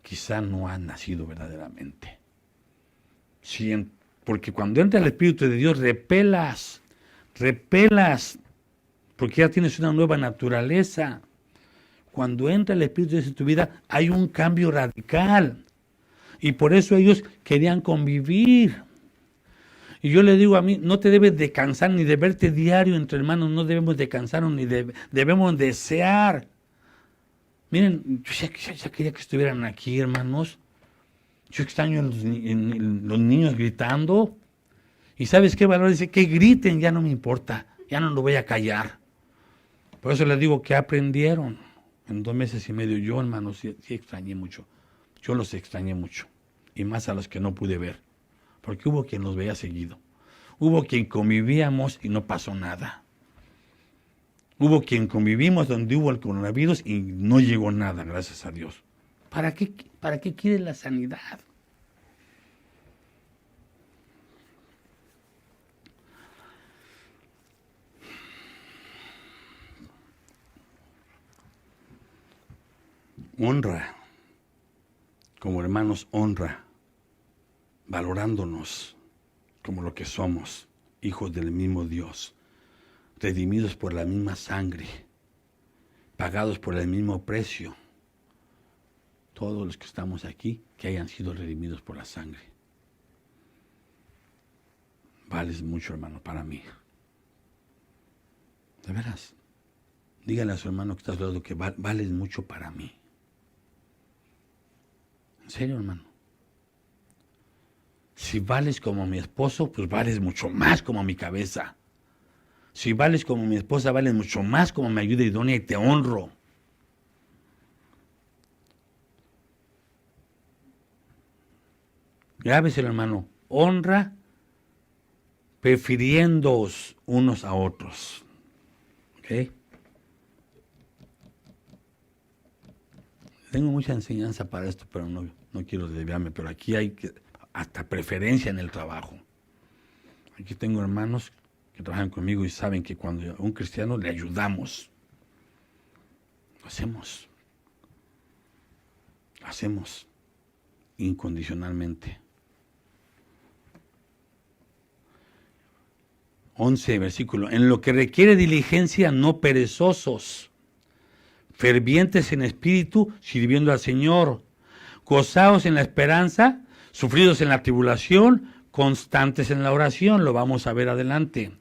Quizá no has nacido verdaderamente. Porque cuando entra el Espíritu de Dios, repelas, porque ya tienes una nueva naturaleza. Cuando entra el Espíritu de Dios en tu vida, hay un cambio radical. Y por eso ellos querían convivir. Y yo le digo a mí, no te debes de cansar ni de verte diario entre hermanos, no debemos de cansarnos ni debemos desear. Miren, yo ya quería que estuvieran aquí, hermanos. Yo extraño los niños gritando. ¿Y sabes qué valor? Dice que griten, ya no me importa, ya no lo voy a callar. Por eso les digo que aprendieron. En 2 meses y medio yo, hermanos, sí extrañé mucho. Yo los extrañé mucho. Y más a los que no pude ver. Porque hubo quien los veía seguido. Hubo quien convivíamos y no pasó nada. Hubo quien convivimos donde hubo el coronavirus y no llegó nada, gracias a Dios. ¿Para qué quiere la sanidad? Honra, como hermanos, honra, valorándonos como lo que somos, hijos del mismo Dios, redimidos por la misma sangre, pagados por el mismo precio. Todos los que estamos aquí, que hayan sido redimidos por la sangre. Vales mucho, hermano, para mí. De veras. Dígale a su hermano que está a su lado que vales mucho para mí. En serio, hermano. Si vales como mi esposo, pues vales mucho más como mi cabeza. Si vales como mi esposa, vales mucho más como mi ayuda idónea y te honro. Grábeselo, hermano. Honra prefiriéndoos unos a otros. ¿Ok? Tengo mucha enseñanza para esto, pero no quiero desviarme. Pero aquí hay hasta preferencia en el trabajo. Aquí tengo hermanos que trabajan conmigo y saben que cuando a un cristiano le ayudamos, lo hacemos. Lo hacemos incondicionalmente. 11 versículo. En lo que requiere diligencia, no perezosos, fervientes en espíritu, sirviendo al Señor, gozaos en la esperanza, sufridos en la tribulación, constantes en la oración. Lo vamos a ver adelante.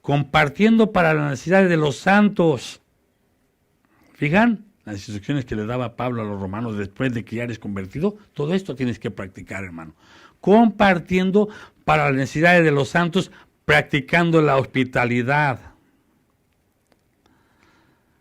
Compartiendo para las necesidades de los santos. ¿Fijan? Las instrucciones que le daba Pablo a los romanos después de que ya eres convertido. Todo esto tienes que practicar, hermano. Compartiendo para las necesidades de los santos, practicando la hospitalidad.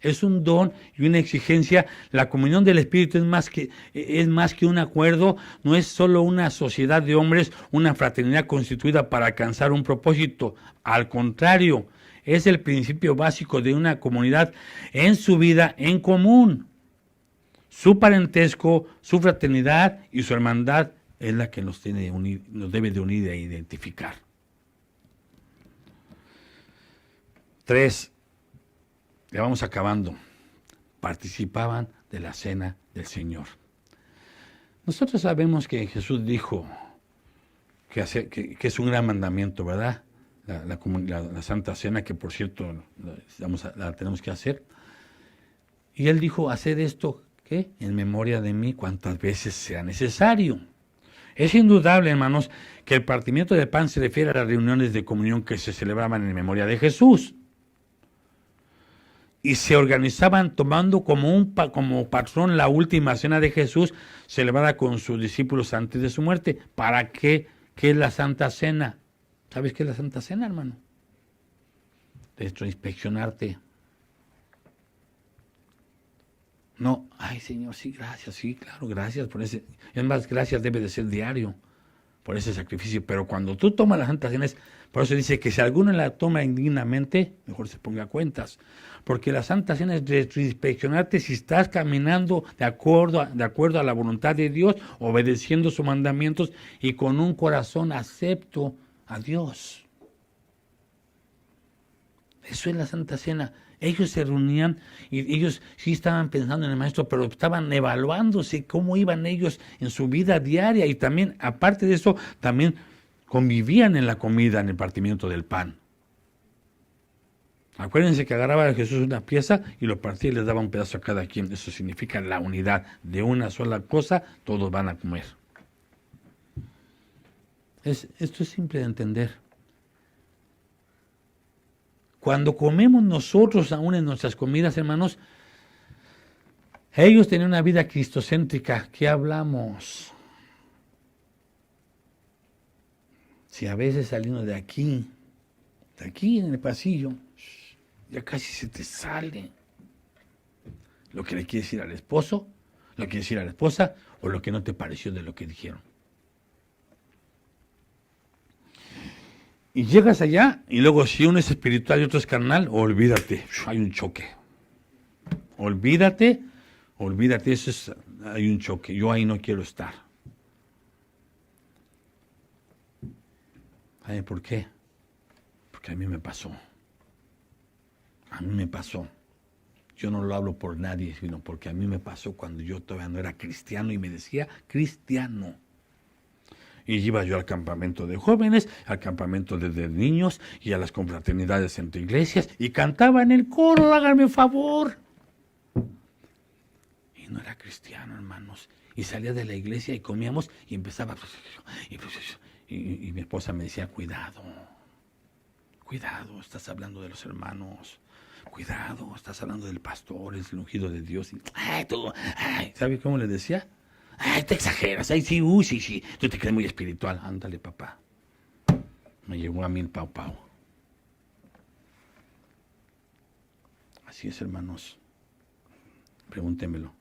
Es un don y una exigencia. La comunión del Espíritu es más que un acuerdo, no es solo una sociedad de hombres, una fraternidad constituida para alcanzar un propósito. Al contrario, es el principio básico de una comunidad en su vida en común. Su parentesco, su fraternidad y su hermandad es la que nos debe de unir e identificar. 3. Ya vamos acabando. Participaban de la cena del Señor. Nosotros sabemos que Jesús dijo que es un gran mandamiento, ¿verdad? La Santa Cena, que por cierto la tenemos que hacer. Y Él dijo, hacer esto, ¿qué? En memoria de mí, cuantas veces sea necesario. Es indudable, hermanos, que el partimiento de pan se refiere a las reuniones de comunión que se celebraban en memoria de Jesús. Y se organizaban tomando como patrón la última cena de Jesús, celebrada con sus discípulos antes de su muerte. ¿Para qué? ¿Qué es la Santa Cena? ¿Sabes qué es la Santa Cena, hermano? Inspeccionarte. No, ay Señor, sí, gracias, sí, claro, gracias por ese. Es más, gracias debe de ser diario por ese sacrificio. Pero cuando tú tomas la Santa Cena, por eso dice que si alguno la toma indignamente, mejor se ponga a cuentas. Porque la Santa Cena es inspeccionarte si estás caminando de acuerdo a la voluntad de Dios, obedeciendo sus mandamientos y con un corazón acepto a Dios. Eso es la Santa Cena. Ellos se reunían y ellos sí estaban pensando en el Maestro, pero estaban evaluándose cómo iban ellos en su vida diaria y también, aparte de eso, también convivían en la comida, en el partimiento del pan. Acuérdense que agarraba a Jesús una pieza y lo partía y les daba un pedazo a cada quien. Eso significa la unidad de una sola cosa, todos van a comer. Esto es simple de entender. Cuando comemos nosotros aún en nuestras comidas, hermanos, ellos tenían una vida cristocéntrica. ¿Qué hablamos? Si a veces saliendo de aquí en el pasillo, ya casi se te sale lo que le quieres decir al esposo, lo que quieres decir a la esposa, o lo que no te pareció de lo que dijeron. Y llegas allá, y luego si uno es espiritual y otro es carnal, olvídate, hay un choque. Olvídate, hay un choque. Yo ahí no quiero estar. ¿Sabe por qué? Porque a mí me pasó. Yo no lo hablo por nadie, sino porque a mí me pasó cuando yo todavía no era cristiano y me decía cristiano. Y iba yo al campamento de jóvenes, al campamento de niños y a las confraternidades entre iglesias y cantaba en el coro, háganme favor. Y no era cristiano, hermanos. Y salía de la iglesia y comíamos y empezaba. Y mi esposa me decía, cuidado, estás hablando de los hermanos. Cuidado, estás hablando del pastor, es el ungido de Dios. ¿Sabe cómo le decía? Ay, te exageras, ay, sí, sí, tú te crees muy espiritual. Ándale, papá. Me llegó a mí el pau. Así es, hermanos. Pregúntemelo.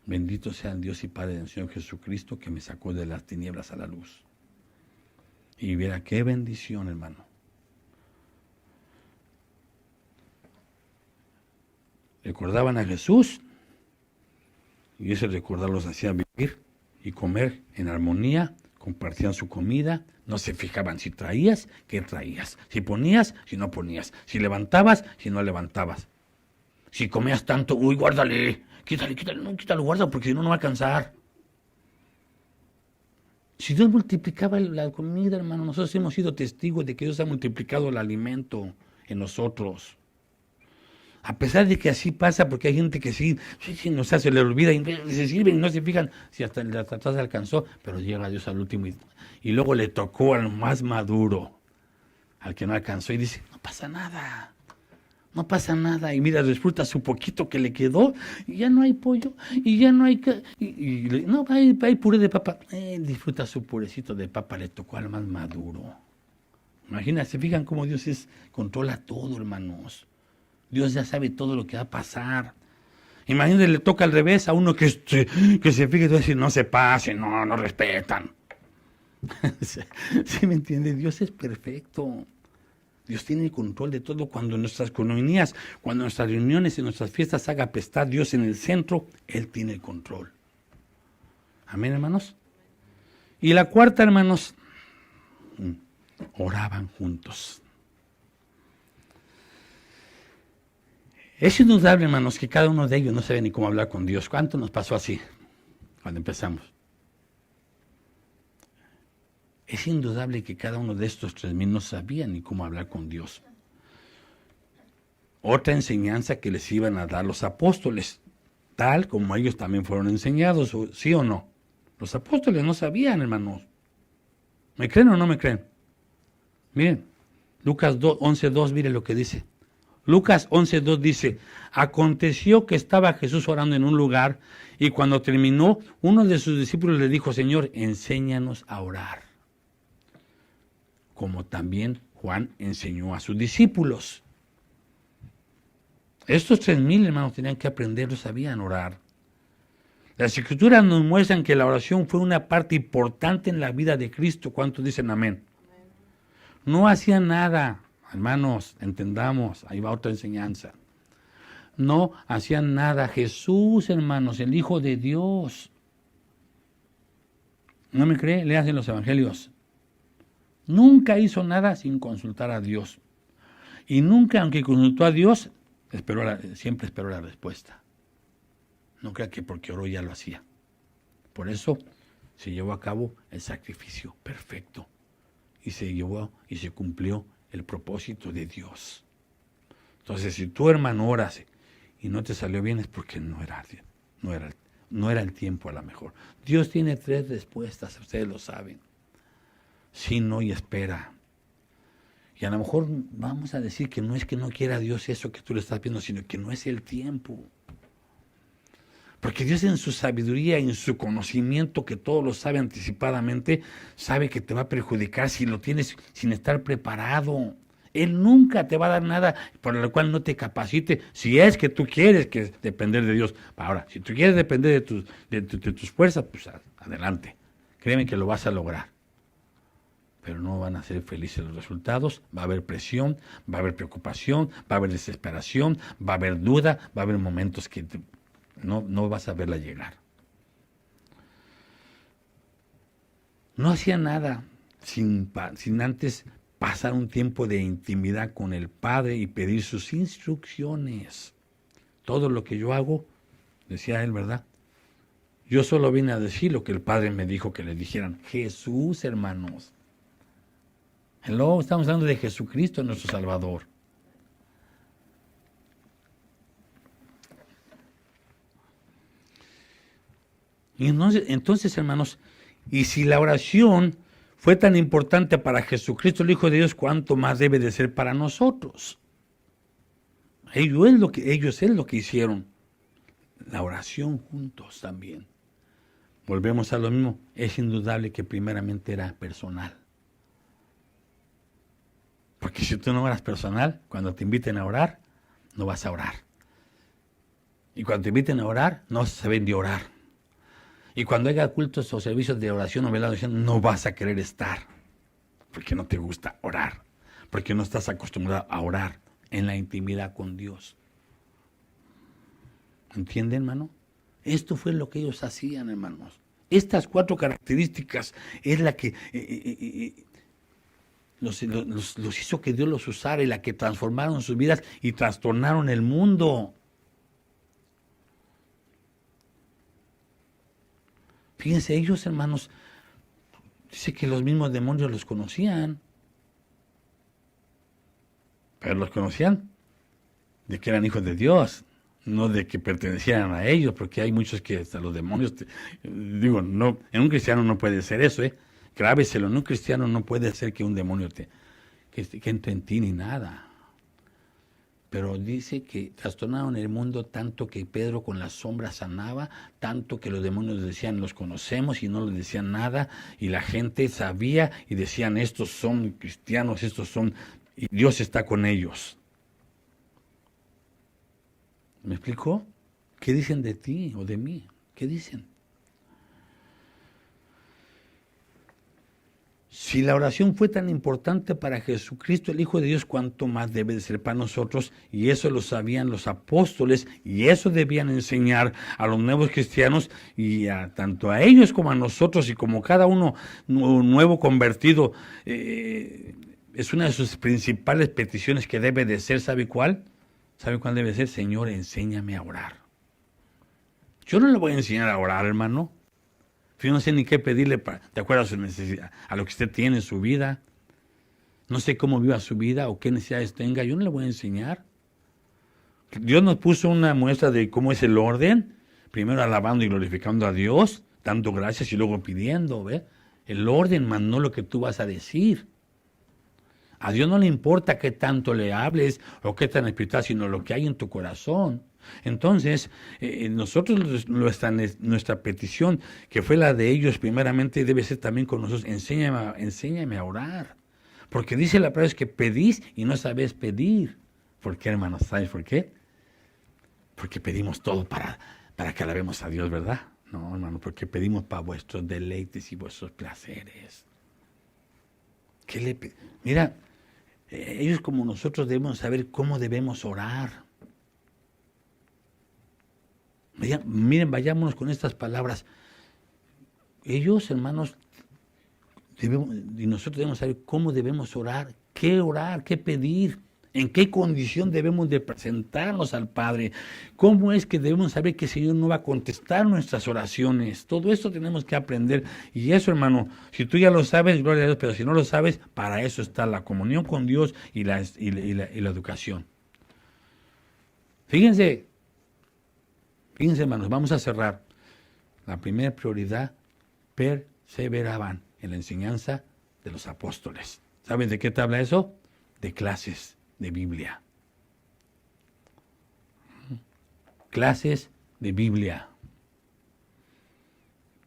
Bendito sea el Dios y Padre del Señor Jesucristo que me sacó de las tinieblas a la luz. Y viera qué bendición, hermano. Recordaban a Jesús. Y ese recordar los hacía vivir y comer en armonía, compartían su comida, no se fijaban si traías, qué traías, si ponías, si no ponías, si levantabas, si no levantabas. Si comías tanto, uy, guárdale, quítalo, guarda, porque si no, no va a alcanzar. Si Dios multiplicaba la comida, hermano, nosotros hemos sido testigos de que Dios ha multiplicado el alimento en nosotros. A pesar de que así pasa, porque hay gente que sí nos hace, le olvida y se sirven y no se fijan si hasta el de atrás alcanzó, pero llega Dios al último y luego le tocó al más maduro, al que no alcanzó y dice, no pasa nada, y mira, disfruta su poquito que le quedó y ya no hay pollo y ya no hay, no, hay puré de papa, disfruta su purecito de papa, le tocó al más maduro. Imagínense, fijan cómo Dios controla todo, hermanos. Dios ya sabe todo lo que va a pasar. Imagínate, le toca al revés a uno que se fije y decir, no se pase, no respetan. ¿Sí me entiende? Dios es perfecto. Dios tiene el control de todo. Cuando nuestras comunías, cuando nuestras reuniones y nuestras fiestas haga apestar Dios en el centro, Él tiene el control. Amén, hermanos. Y la cuarta, hermanos, oraban juntos. Es indudable, hermanos, que cada uno de ellos no sabe ni cómo hablar con Dios. ¿Cuánto nos pasó así cuando empezamos? Es indudable que cada uno de estos 3,000 no sabía ni cómo hablar con Dios. Otra enseñanza que les iban a dar los apóstoles, tal como ellos también fueron enseñados, ¿sí o no? Los apóstoles no sabían, hermanos. ¿Me creen o no me creen? Miren, Lucas 11:2, mire lo que dice. Lucas 11:2 dice, aconteció que estaba Jesús orando en un lugar y cuando terminó, uno de sus discípulos le dijo, Señor, enséñanos a orar. Como también Juan enseñó a sus discípulos. Estos 3,000 hermanos tenían que aprender, sabían orar. Las Escrituras nos muestran que la oración fue una parte importante en la vida de Cristo. ¿Cuántos dicen amén? No hacían nada. Hermanos, entendamos, ahí va otra enseñanza. No hacían nada. Jesús, hermanos, el Hijo de Dios. ¿No me cree? Leas en los evangelios. Nunca hizo nada sin consultar a Dios. Y nunca, aunque consultó a Dios, siempre esperó la respuesta. No crea que porque oró ya lo hacía. Por eso se llevó a cabo el sacrificio perfecto. Y se llevó y se cumplió el propósito de Dios. Entonces, si tú, hermano, oras y no te salió bien, es porque no era el tiempo a lo mejor. Dios tiene 3 respuestas, ustedes lo saben. Sí, no y espera. Y a lo mejor vamos a decir que no es que no quiera Dios eso que tú le estás viendo, sino que no es el tiempo. Porque Dios en su sabiduría y en su conocimiento, que todo lo sabe anticipadamente, sabe que te va a perjudicar si lo tienes sin estar preparado. Él nunca te va a dar nada por lo cual no te capacite, si es que tú quieres depender de Dios. Ahora, si tú quieres depender de tus fuerzas, pues adelante. Créeme que lo vas a lograr. Pero no van a ser felices los resultados. Va a haber presión, va a haber preocupación, va a haber desesperación, va a haber duda, va a haber momentos que no vas a verla llegar. No hacía nada sin antes pasar un tiempo de intimidad con el Padre y pedir sus instrucciones. Todo lo que yo hago, decía él, ¿verdad? Yo solo vine a decir lo que el Padre me dijo que le dijeran. Jesús, hermanos. Hello, estamos hablando de Jesucristo, nuestro Salvador. Y entonces, hermanos, y si la oración fue tan importante para Jesucristo, el Hijo de Dios, ¿cuánto más debe de ser para nosotros? Ellos es lo que hicieron. La oración juntos también. Volvemos a lo mismo. Es indudable que primeramente era personal. Porque si tú no oras personal, cuando te inviten a orar, no vas a orar. Y cuando te inviten a orar, no saben de orar. Y cuando haya cultos o servicios de oración o velado, no vas a querer estar. Porque no te gusta orar. Porque no estás acostumbrado a orar en la intimidad con Dios. ¿Entienden, hermano? Esto fue lo que ellos hacían, hermanos. Estas 4 características es la que los hizo que Dios los usara y la que transformaron sus vidas y trastornaron el mundo. Fíjense, ellos, hermanos, dice que los mismos demonios los conocían. Pero los conocían de que eran hijos de Dios, no de que pertenecieran a ellos, porque hay muchos que hasta los demonios, no, en un cristiano no puede ser eso, Grábeselo, en un cristiano no puede ser que un demonio que entre en ti ni nada. Pero dice que trastornaron el mundo tanto que Pedro con la sombra sanaba, tanto que los demonios decían, los conocemos, y no les decían nada, y la gente sabía y decían, estos son cristianos, y Dios está con ellos. ¿Me explicó? ¿Qué dicen de ti o de mí? ¿Qué dicen? Si la oración fue tan importante para Jesucristo, el Hijo de Dios, ¿cuánto más debe de ser para nosotros? Y eso lo sabían los apóstoles, y eso debían enseñar a los nuevos cristianos, y tanto a ellos como a nosotros, y como cada uno nuevo convertido, es una de sus principales peticiones que debe de ser. ¿Sabe cuál? ¿Sabe cuál debe ser? Señor, enséñame a orar. Yo no le voy a enseñar a orar, hermano. Yo no sé ni qué pedirle de acuerdo a su necesidad, a lo que usted tiene en su vida. No sé cómo viva su vida o qué necesidades tenga. Yo no le voy a enseñar. Dios nos puso una muestra de cómo es el orden. Primero alabando y glorificando a Dios, dando gracias y luego pidiendo, ¿ve? El orden, más no lo que tú vas a decir. A Dios no le importa qué tanto le hables o qué tan espiritual, sino lo que hay en tu corazón. Entonces, nosotros, nuestra petición, que fue la de ellos primeramente, debe ser también con nosotros. Enséñame a orar. Porque dice la palabra es que pedís y no sabés pedir. ¿Por qué, hermanos? ¿Sabes por qué? Porque pedimos todo para que alabemos a Dios, ¿verdad? No, hermano, porque pedimos para vuestros deleites y vuestros placeres. Mira, ellos como nosotros debemos saber cómo debemos orar. Miren, vayámonos con estas palabras. Ellos, hermanos, y nosotros debemos saber cómo debemos orar, qué pedir, en qué condición debemos de presentarnos al Padre, cómo es que debemos saber que el Señor no va a contestar nuestras oraciones. Todo esto tenemos que aprender. Y eso, hermano, si tú ya lo sabes, gloria a Dios, pero si no lo sabes, para eso está la comunión con Dios y la educación. Fíjense, hermanos, vamos a cerrar. La primera prioridad, perseveraban en la enseñanza de los apóstoles. ¿Saben de qué te habla eso? De clases de Biblia. Clases de Biblia.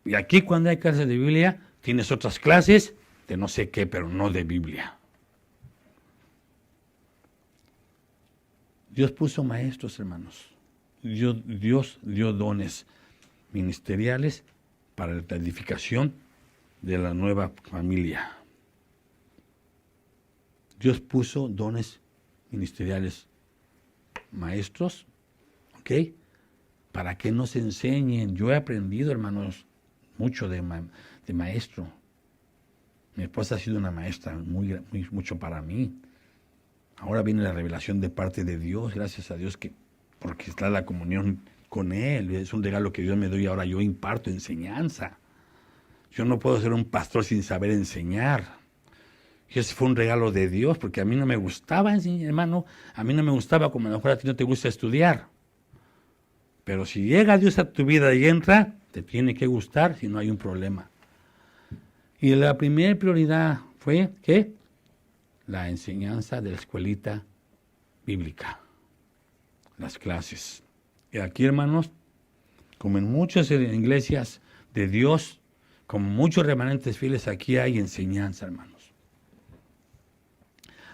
Y aquí cuando hay clases de Biblia, tienes otras clases de no sé qué, pero no de Biblia. Dios puso maestros, hermanos. Dios dio dones ministeriales para la edificación de la nueva familia. Dios puso dones ministeriales, maestros, ¿ok? Para que nos enseñen. Yo he aprendido, hermanos, mucho de maestro. Mi esposa ha sido una maestra mucho para mí. Ahora viene la revelación de parte de Dios, gracias a Dios, porque está la comunión con Él. Es un regalo que Dios me dio y ahora yo imparto enseñanza. Yo no puedo ser un pastor sin saber enseñar. Y ese fue un regalo de Dios, porque a mí no me gustaba enseñar, hermano. A mí no me gustaba, como a lo mejor a ti no te gusta estudiar. Pero si llega Dios a tu vida y entra, te tiene que gustar, si no hay un problema. Y la primera prioridad fue, ¿qué? La enseñanza de la escuelita bíblica. Las clases. Y aquí, hermanos, como en muchas iglesias de Dios, como muchos remanentes fieles, aquí hay enseñanza, hermanos.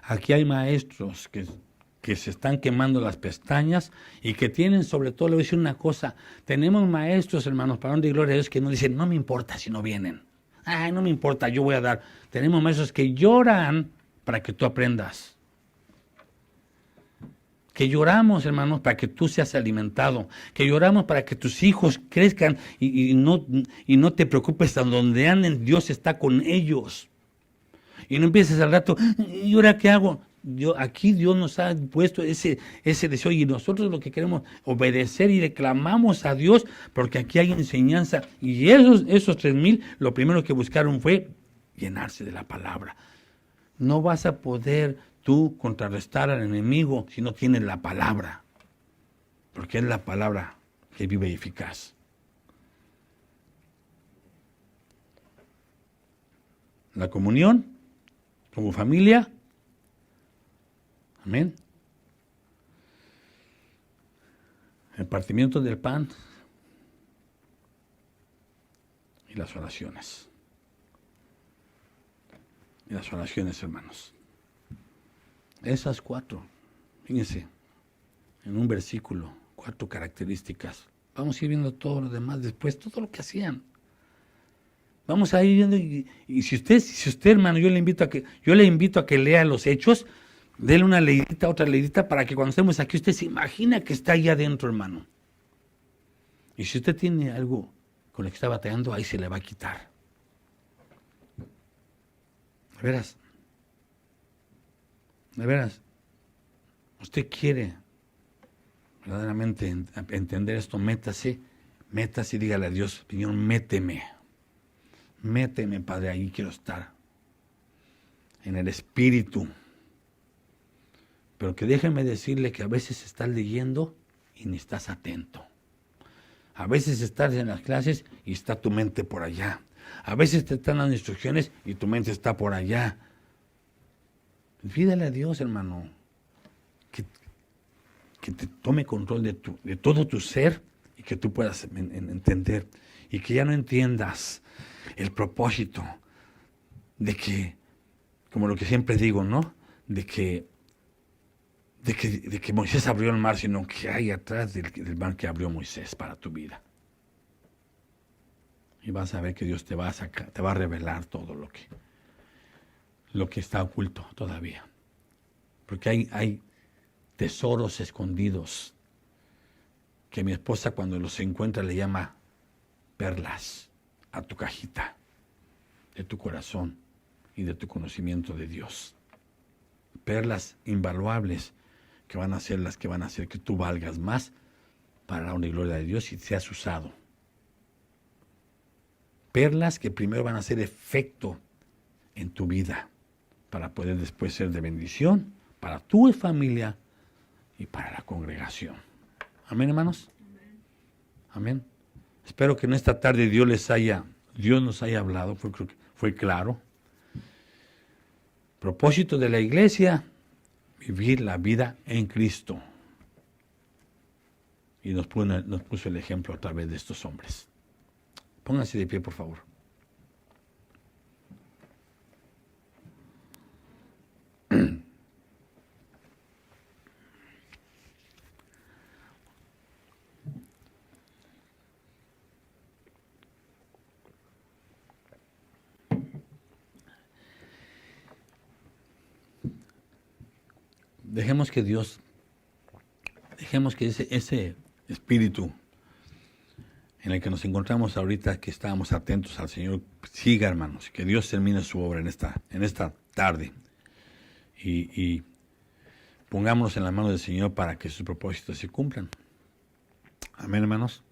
Aquí hay maestros que se están quemando las pestañas y que tienen, sobre todo, le voy a decir una cosa, tenemos maestros, hermanos, para donde gloria a Dios, que nos dicen, no me importa si no vienen. Ay, no me importa, yo voy a dar. Tenemos maestros que lloran para que tú aprendas. Que lloramos, hermanos, para que tú seas alimentado. Que lloramos para que tus hijos crezcan y no te preocupes a donde anden, Dios está con ellos. Y no empieces al rato, ¿y ahora qué hago? Aquí Dios nos ha puesto ese deseo y nosotros lo que queremos obedecer y le clamamos a Dios porque aquí hay enseñanza. Y esos 3,000, lo primero que buscaron fue llenarse de la palabra. No vas a poder tú contrarrestar al enemigo si no tienes la palabra, porque es la palabra que vive y eficaz. La comunión como familia, amén. El partimiento del pan y las oraciones. Y las oraciones, hermanos. Esas 4, fíjense, en un versículo, 4 características. Vamos a ir viendo todo lo demás después, todo lo que hacían. Vamos a ir viendo, y si usted, hermano, yo le invito a que lea los Hechos, déle una leidita, otra leidita, para que cuando estemos aquí usted se imagina que está allá adentro, hermano. Y si usted tiene algo con lo que está batallando, ahí se le va a quitar. De veras, usted quiere verdaderamente entender esto, métase y dígale a Dios, Señor, méteme, Padre, ahí quiero estar, en el Espíritu. Pero que déjeme decirle que a veces estás leyendo y ni estás atento. A veces estás en las clases y está tu mente por allá. A veces te están dando instrucciones y tu mente está por allá. Pídale a Dios, hermano, que te tome control de todo tu ser y que tú puedas entender. Y que ya no entiendas el propósito de que, como lo que siempre digo, ¿no? De que Moisés abrió el mar, sino que hay atrás del mar que abrió Moisés para tu vida. Y vas a ver que Dios te va a revelar todo lo que está oculto todavía. Porque hay tesoros escondidos que mi esposa cuando los encuentra le llama perlas a tu cajita de tu corazón y de tu conocimiento de Dios. Perlas invaluables que van a ser las que van a hacer que tú valgas más para la honra y gloria de Dios y seas usado. Perlas que primero van a hacer efecto en tu vida para poder después ser de bendición para tu familia y para la congregación. Amén, hermanos. Amén. Espero que en esta tarde Dios nos haya hablado, fue claro. Propósito de la iglesia, vivir la vida en Cristo. Y nos puso el ejemplo a través de estos hombres. Pónganse de pie, por favor. Dejemos que ese espíritu en el que nos encontramos ahorita, que estábamos atentos al Señor, siga, hermanos, que Dios termine su obra en esta tarde. Y pongámonos en la mano del Señor para que sus propósitos se cumplan. Amén, hermanos.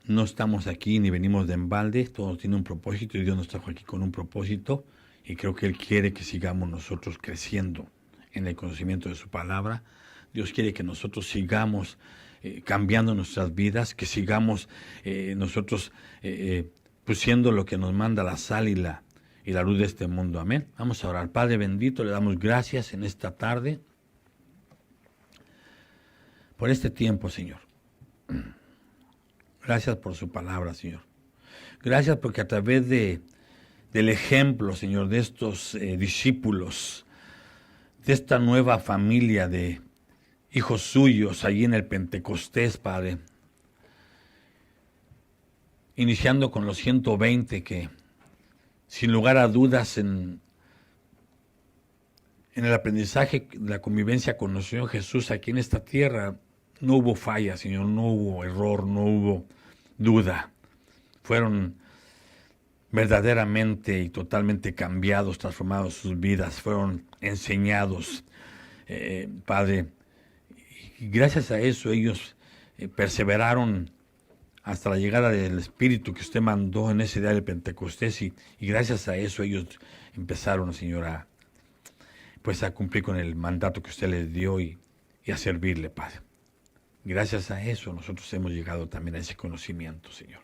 No estamos aquí ni venimos de embalde, todo tiene un propósito y Dios nos trajo aquí con un propósito y creo que Él quiere que sigamos nosotros creciendo en el conocimiento de su palabra. Dios quiere que nosotros sigamos cambiando nuestras vidas, que sigamos nosotros pues siendo lo que nos manda la sal y la luz de este mundo. Amén. Vamos a orar. Padre bendito, le damos gracias en esta tarde por este tiempo, Señor. Gracias por su palabra, Señor. Gracias porque a través del ejemplo, Señor, de estos discípulos, de esta nueva familia de hijos suyos allí en el Pentecostés, Padre, iniciando con los 120 que, sin lugar a dudas, en el aprendizaje de la convivencia con nuestro Señor Jesús aquí en esta tierra, no hubo falla, Señor, no hubo error, no hubo duda. Fueron verdaderamente y totalmente cambiados, transformados sus vidas, fueron enseñados, Padre. Y gracias a eso ellos perseveraron hasta la llegada del Espíritu que usted mandó en ese día del Pentecostés y gracias a eso ellos empezaron, Señor, a cumplir con el mandato que usted les dio y a servirle, Padre. Gracias a eso nosotros hemos llegado también a ese conocimiento, Señor.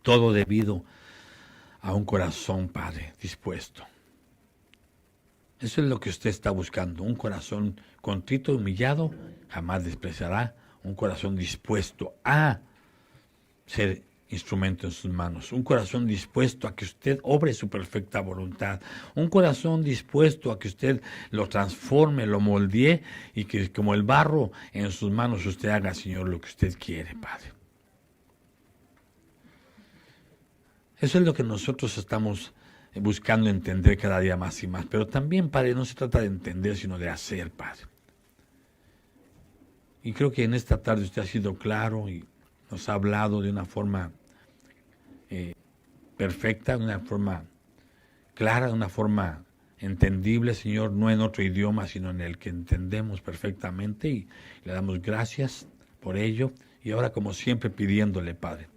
Todo debido a un corazón, Padre, dispuesto. Eso es lo que usted está buscando, un corazón contrito, humillado, jamás despreciará, un corazón dispuesto a ser instrumento en sus manos, un corazón dispuesto a que usted obre su perfecta voluntad, un corazón dispuesto a que usted lo transforme, lo moldee y que como el barro en sus manos usted haga, Señor, lo que usted quiere, Padre. Eso es lo que nosotros estamos buscando entender cada día más y más, pero también, Padre, no se trata de entender, sino de hacer, Padre. Y creo que en esta tarde usted ha sido claro y nos ha hablado de una forma perfecta, de una forma clara, de una forma entendible, Señor, no en otro idioma, sino en el que entendemos perfectamente, y le damos gracias por ello. Y ahora, como siempre, pidiéndole, Padre,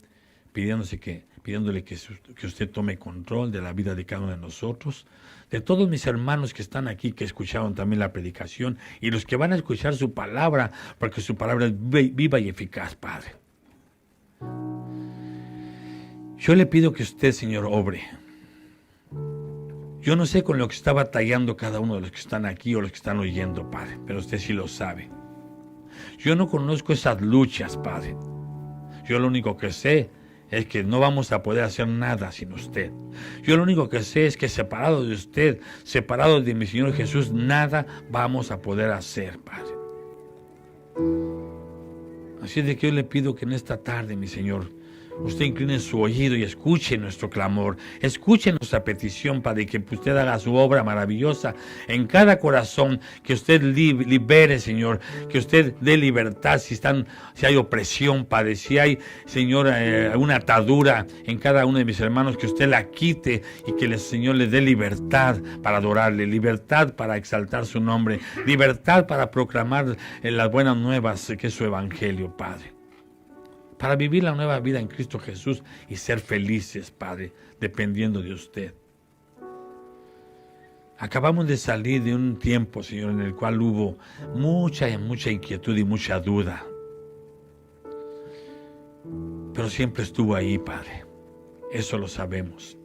pidiéndole que usted tome control de la vida de cada uno de nosotros, de todos mis hermanos que están aquí, que escucharon también la predicación, y los que van a escuchar su palabra, porque su palabra es viva y eficaz, Padre. Yo le pido que usted, Señor, obre. Yo no sé con lo que está batallando cada uno de los que están aquí o los que están oyendo, Padre, pero usted sí lo sabe. Yo no conozco esas luchas, Padre. Yo lo único que sé es que no vamos a poder hacer nada sin usted. Yo lo único que sé es que separado de usted, separado de mi Señor Jesús, nada vamos a poder hacer, Padre. Así de que yo le pido que en esta tarde, mi Señor, usted incline su oído y escuche nuestro clamor, escuche nuestra petición, Padre, que usted haga su obra maravillosa en cada corazón, que usted libere, Señor, que usted dé libertad si hay opresión, Padre, si hay, Señor, una atadura en cada uno de mis hermanos, que usted la quite y que el Señor le dé libertad para adorarle, libertad para exaltar su nombre, libertad para proclamar las buenas nuevas que es su evangelio, Padre. Para vivir la nueva vida en Cristo Jesús y ser felices, Padre, dependiendo de usted. Acabamos de salir de un tiempo, Señor, en el cual hubo mucha inquietud y mucha duda. Pero siempre estuvo ahí, Padre. Eso lo sabemos.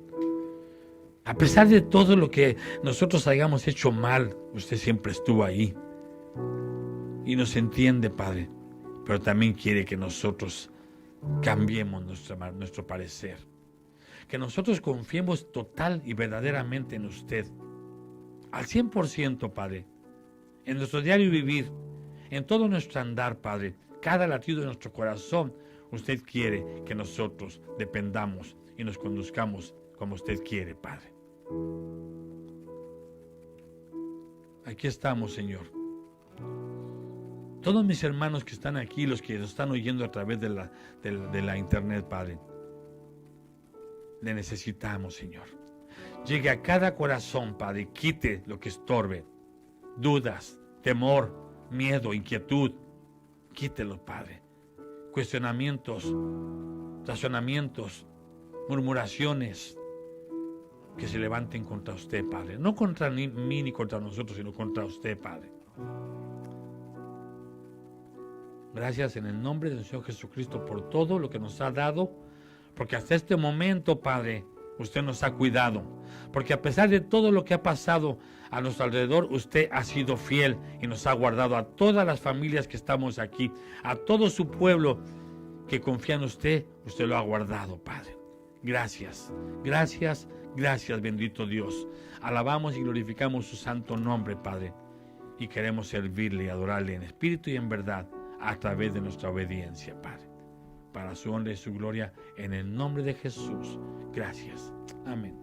A pesar de todo lo que nosotros hayamos hecho mal, usted siempre estuvo ahí. Y nos entiende, Padre, pero también quiere que nosotros cambiemos nuestro parecer, que nosotros confiemos total y verdaderamente en usted, al 100%, Padre, en nuestro diario vivir, en todo nuestro andar, Padre, cada latido de nuestro corazón. Usted quiere que nosotros dependamos y nos conduzcamos como usted quiere, Padre. Aquí estamos, Señor. Todos mis hermanos que están aquí, los que nos están oyendo a través de la internet, Padre, le necesitamos, Señor. Llegue a cada corazón, Padre, quite lo que estorbe, dudas, temor, miedo, inquietud. Quítelo, Padre. Cuestionamientos, razonamientos, murmuraciones que se levanten contra usted, Padre. No contra mí ni contra nosotros, sino contra usted, Padre. Gracias en el nombre del Señor Jesucristo por todo lo que nos ha dado, porque hasta este momento, Padre, usted nos ha cuidado, porque a pesar de todo lo que ha pasado a nuestro alrededor, usted ha sido fiel y nos ha guardado a todas las familias que estamos aquí, a todo su pueblo que confía en usted, usted lo ha guardado, Padre. Gracias, gracias, gracias, bendito Dios. Alabamos y glorificamos su santo nombre, Padre, y queremos servirle y adorarle en espíritu y en verdad, a través de nuestra obediencia, Padre, para su honra y su gloria, en el nombre de Jesús. Gracias. Amén.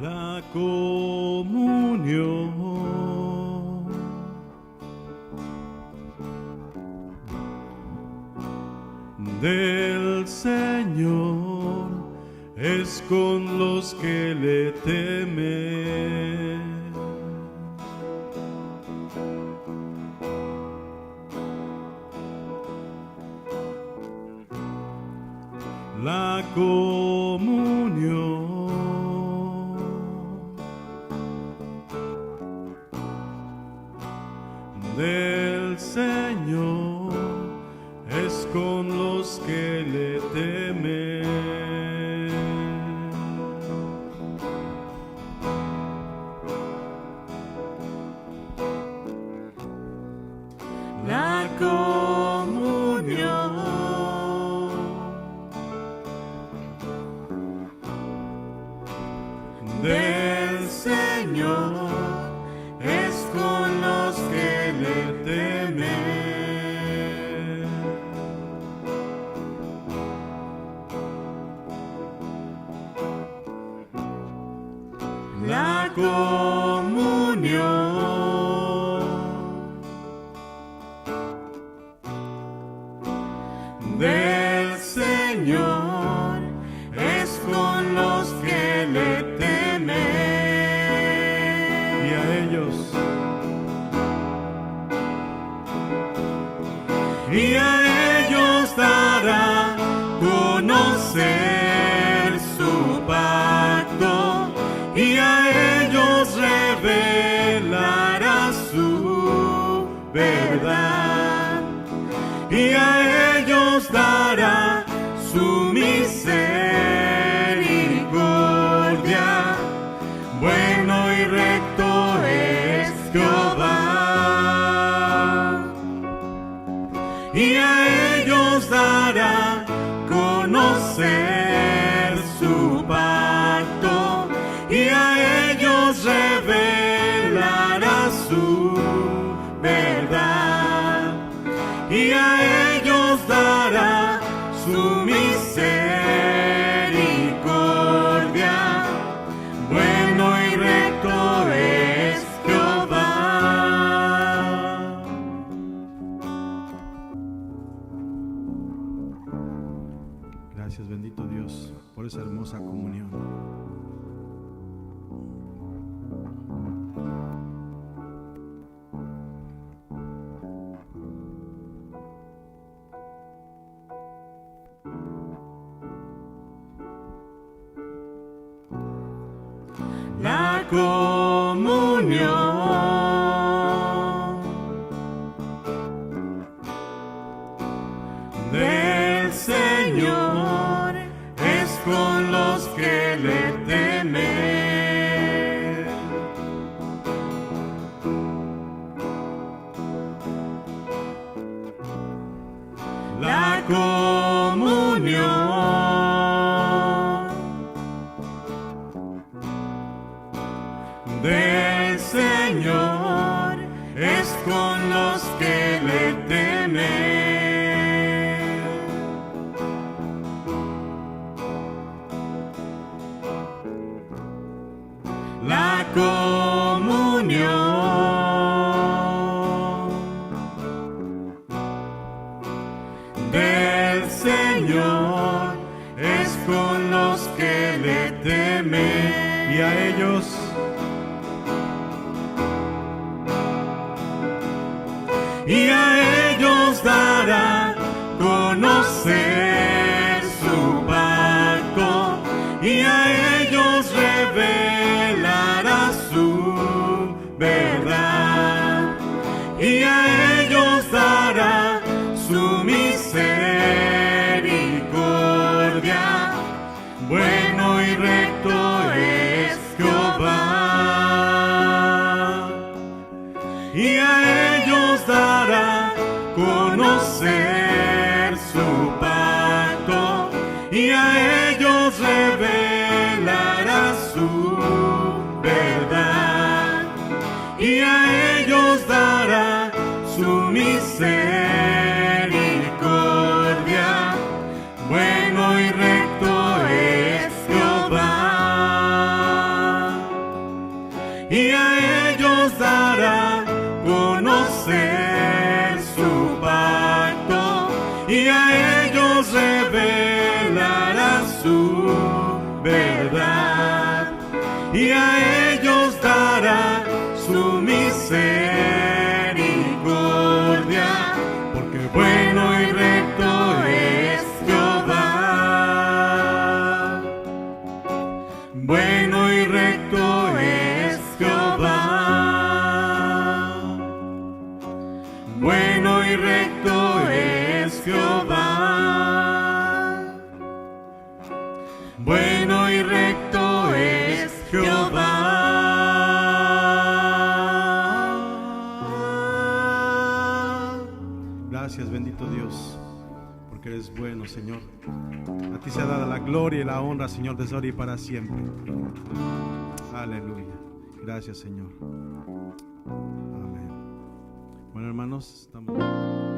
La comunión del Señor es con los que le temen. La comunión del Señor es con los que le temen. La comunión del Señor es con los que le temen. La comunión del Señor es con los que le temen. Y a ellos dará conocer su pacto, y a ellos revelará su verdad, y a ellos dará su misericordia. Bueno y recto es Jehová, y a ellos dará conocer su pacto, y a ellos revelará su verdad, y a ellos dará su misericordia. Bueno y recto es Jehová. Gracias, bendito Dios, por esa hermosa comunión. La comunión del Señor es con los que le temen. La comunión del Señor es con los que le temen. La comunión del Señor es con los que le temen, y a ellos dará conocer su pacto, y a ellos revelará su verdad, y a ellos dará su misericordia. Bueno y recto es Jehová, y a ellos dará conocer su pacto, y a ellos revelará su verdad, y a ellos dará su misericordia. Bueno y recto es Jehová, y a ellos dará conocer su pacto, y a ellos revelará su verdad, y a ellos dará su misericordia, porque bueno y recto es Jehová. Bueno y recto es Jehová. Bueno y recto es Jehová. Bueno y recto es Jehová. Gracias, bendito Dios, porque eres bueno, Señor. A ti sea dada la gloria y la honra, Señor, desde ahora y para siempre. Aleluya. Gracias, Señor. Amén. Bueno, hermanos, estamos...